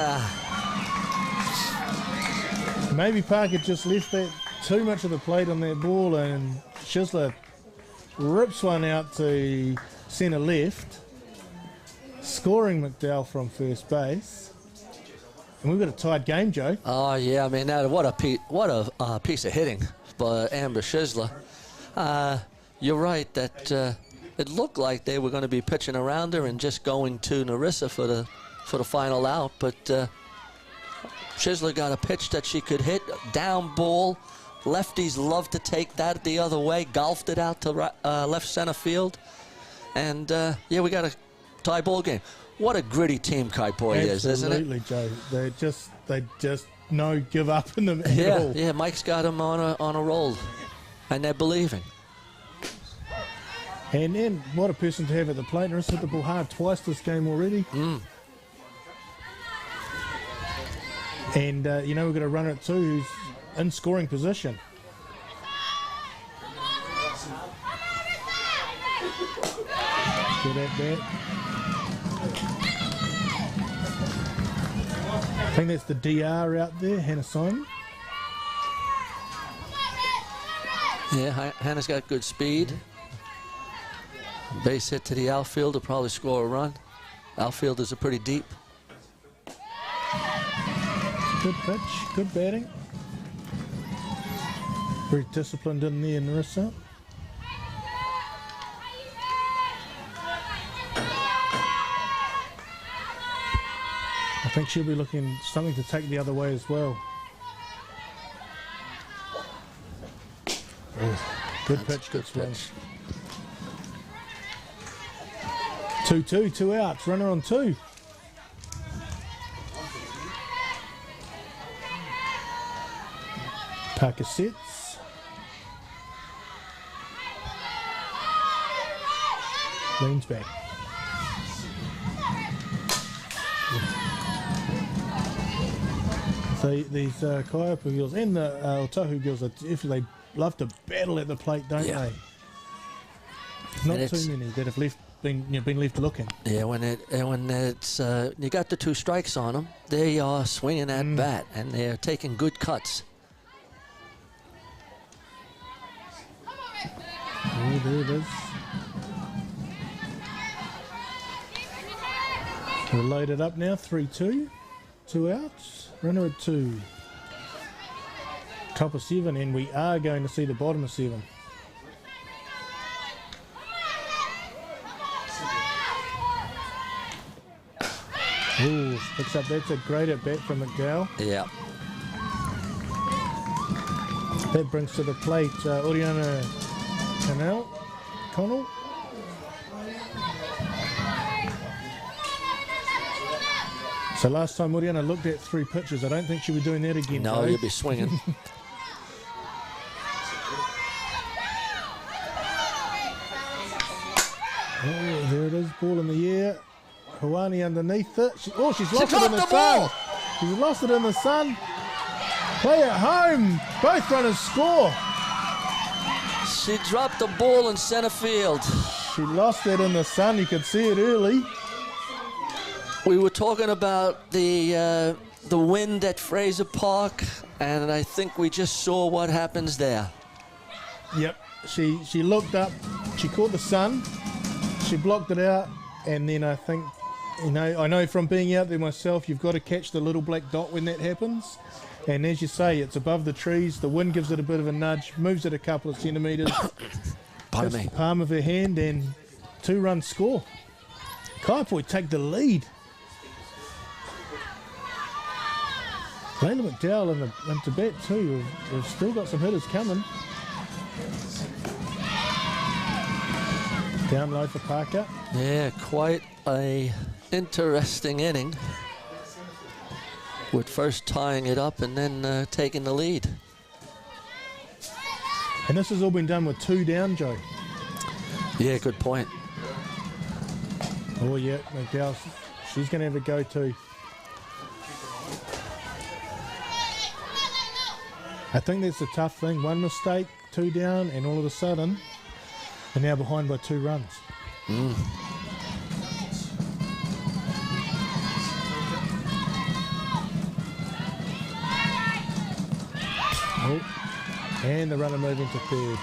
Maybe Parker just left that too much of the plate on that ball, and Schisler rips one out to centre left, scoring McDowell from first base. And we've got a tied game, Joe. Oh, yeah. I mean, what a piece of hitting by Amber Schisler. You're right that it looked like they were going to be pitching around her and just going to Narissa for the final out, but Schisler got a pitch that she could hit, down ball. Lefties love to take that the other way, golfed it out to left center field. And, yeah, we got a tie ball game. What a gritty team Kaiapoi is, isn't it? Absolutely, Joe. They just no give up in them at all. Yeah, Mike's got them on a roll, and they're believing. And then what a person to have at the plate. Narissa hit the ball hard twice this game already. And, you know, we've got a runner at 2 who's in scoring position. Good at bat. I think that's the DR out there, Hannah Simon. Yeah, Hannah's got good speed. Base hit to the outfield will probably score a run. Outfielders are pretty deep. Good pitch, good batting. Very disciplined in there, Narissa. I think she'll be looking something to take the other way as well. Good pitch, good pitch. 2-2, 2 outs, runner on 2. Parker sets. Leans back. So these Kaiapoi girls and the Otahuhu girls, they love to battle at the plate, don't they? Not too many that have been left looking. Yeah, when it's you got the 2 strikes on them, they are swinging that bat and they're taking good cuts. Oh, there it is. We'll load it up now. 3-2, 2 outs. Runner at 2. Top of 7, and we are going to see the bottom of 7. Ooh, picks up. That's a great at bat from McDowell. Yeah. That brings to the plate Oriana Connell. So last time Oriana looked at 3 pitches, I don't think she'll be doing that again. No, you'll be swinging. Oh, there it is, ball in the air. Hawani underneath it. She's lost it in the ball. sun. She's lost it in the sun. Play at home. Both runners score. She dropped the ball in center field. She lost it in the sun. You could see it early. We were talking about the wind at Fraser Park, and I think we just saw what happens there. Yep. She looked up. She caught the sun. She blocked it out, and then I think, I know from being out there myself, you've got to catch the little black dot when that happens. And as you say, it's above the trees. The wind gives it a bit of a nudge, moves it a couple of centimetres. Pardon me. The palm of her hand, and 2-run score. Kaiapoi take the lead. Layla McDowell in Tibet too. We've still got some hitters coming. Down low for Parker. Yeah, quite a interesting inning. With first tying it up and then taking the lead. And this has all been done with 2 down, Joe. Yeah, good point. Oh, yeah, McDowell, she's going to have a go too. I think that's the tough thing. 1 mistake, 2 down, and all of a sudden, they're now behind by 2 runs. Oh, and the runner moving to third.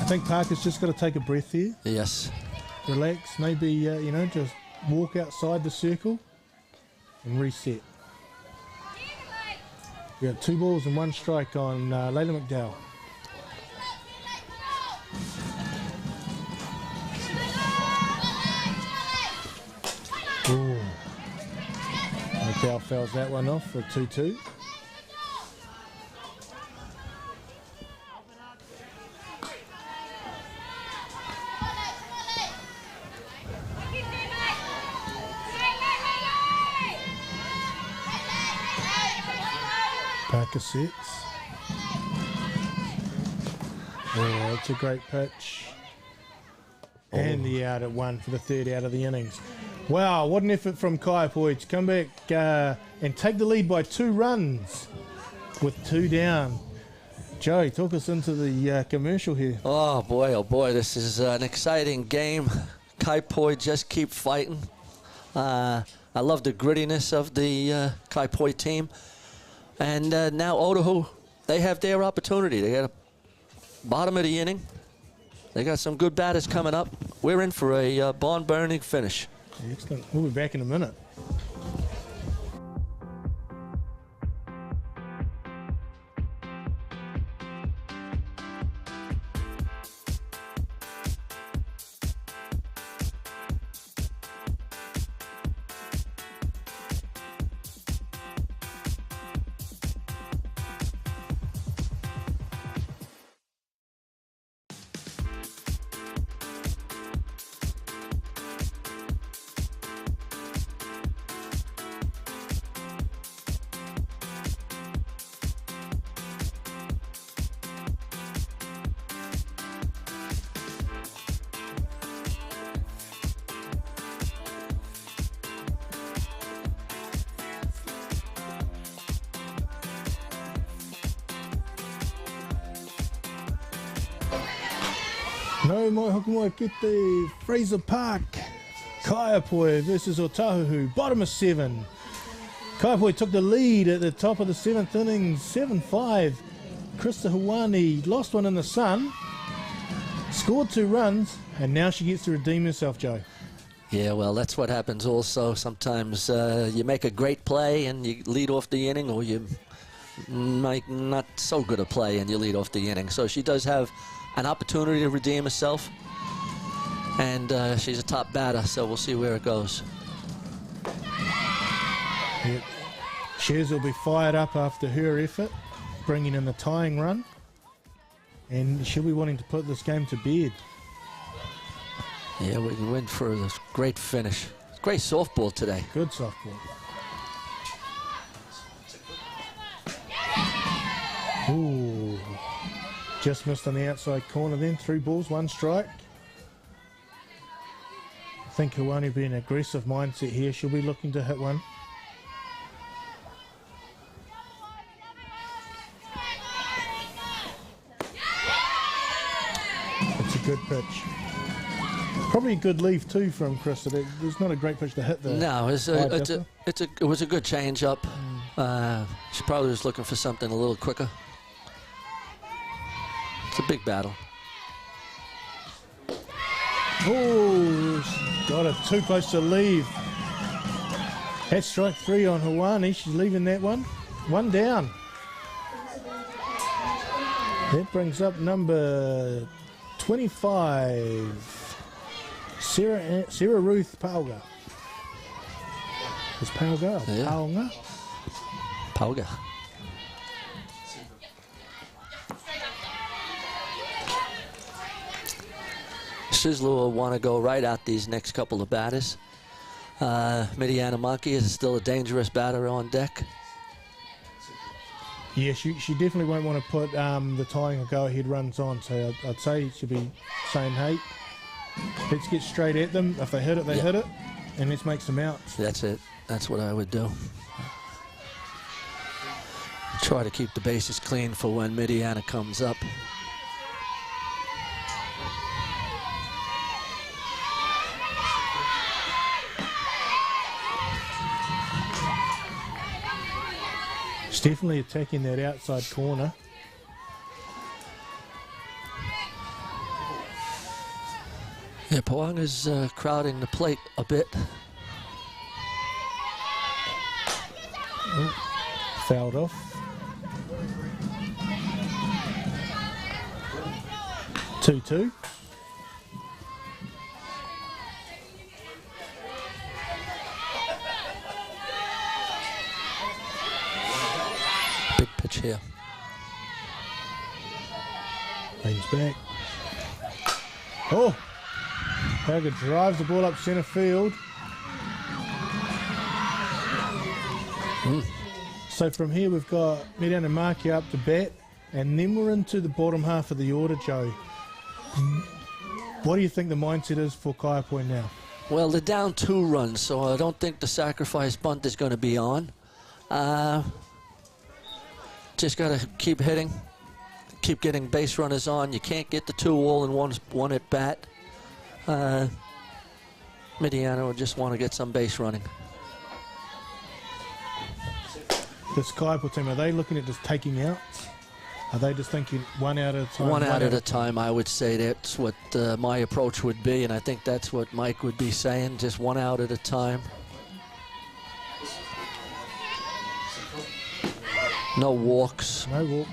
I think Parker's just got to take a breath here. Yes. Relax, maybe, just walk outside the circle and reset. We got 2 balls and 1 strike on Layla McDowell. Ooh. McDowell fouls that one off for 2-2. Parker sets. Oh, it's a great pitch. And the out at 1 for the 3rd out of the innings. Wow, what an effort from Kaiapoi to come back and take the lead by 2 runs with 2 down. Joe, talk us into the commercial here. Oh boy, this is an exciting game. Kaiapoi just keep fighting. I love the grittiness of the Kaiapoi team. And now Otahuhu, they have their opportunity. They got a bottom of the inning. They got some good batters coming up. We're in for a barn-burning finish. Excellent. We'll be back in a minute. No mai hoki mai ki te Fraser Park. Kaiapoi versus Otahuhu, bottom of 7. Kaiapoi took the lead at the top of the 7th innings, 7-5. Krista Hawani lost one in the sun, scored 2 runs, and now she gets to redeem herself, Joe. Yeah, well, that's what happens also. Sometimes you make a great play and you lead off the inning, or you make not so good a play and you lead off the inning. So she does have an opportunity to redeem herself, and she's a top batter, so we'll see where it goes. Yep. Shares will be fired up after her effort, bringing in the tying run, and she'll be wanting to put this game to bed. Yeah, we went for a great finish. Great softball today. Good softball. Ooh. Just missed on the outside corner then. 3 balls, 1 strike. I think he'll only be an aggressive mindset here. She'll be looking to hit one. It's a good pitch. Probably a good leave too from Krista. There's not a great pitch to hit there. No, it was a good change up. She probably was looking for something a little quicker. It's a big battle. Oh, got it too close to leave. That's strike 3 on Hawani. She's leaving that one. 1 down. That brings up number 25, Sarah Ruth Pauga. It's Pauga. Yeah. Paunga. Pauga. Sizzler will want to go right at these next couple of batters. Midianamaki is still a dangerous batter on deck. Yeah, she definitely won't want to put the tying or go-ahead runs on, so I'd say she'll be saying, hey, let's get straight at them. If they hit it, they hit it, and let's make some outs. That's it. That's what I would do. Try to keep the bases clean for when Midiana comes up. She's definitely attacking that outside corner. Yeah, Pawanga's crowding the plate a bit. Oh, fouled off. 2-2. Big pitch here. Leans back. Oh! Hauger drives the ball up centre field. So from here we've got Midiana and Marky up to bat, and then we're into the bottom half of the order, Joe. What do you think the mindset is for Kaiapoi now? Well, they're down 2 runs, so I don't think the sacrifice bunt is going to be on. Just got to keep hitting, keep getting base runners on. You can't get the 2 all in one at bat. Midiana would just want to get some base running. This Kaiapoi team, are they looking at just taking outs? Are they just thinking one out at a time? One out at a time, I would say that's what my approach would be, and I think that's what Mike would be saying, just one out at a time. No walks. No walks.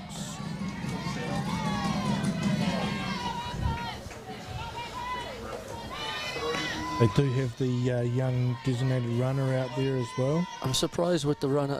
They do have the young designated runner out there as well. I'm surprised with the runner.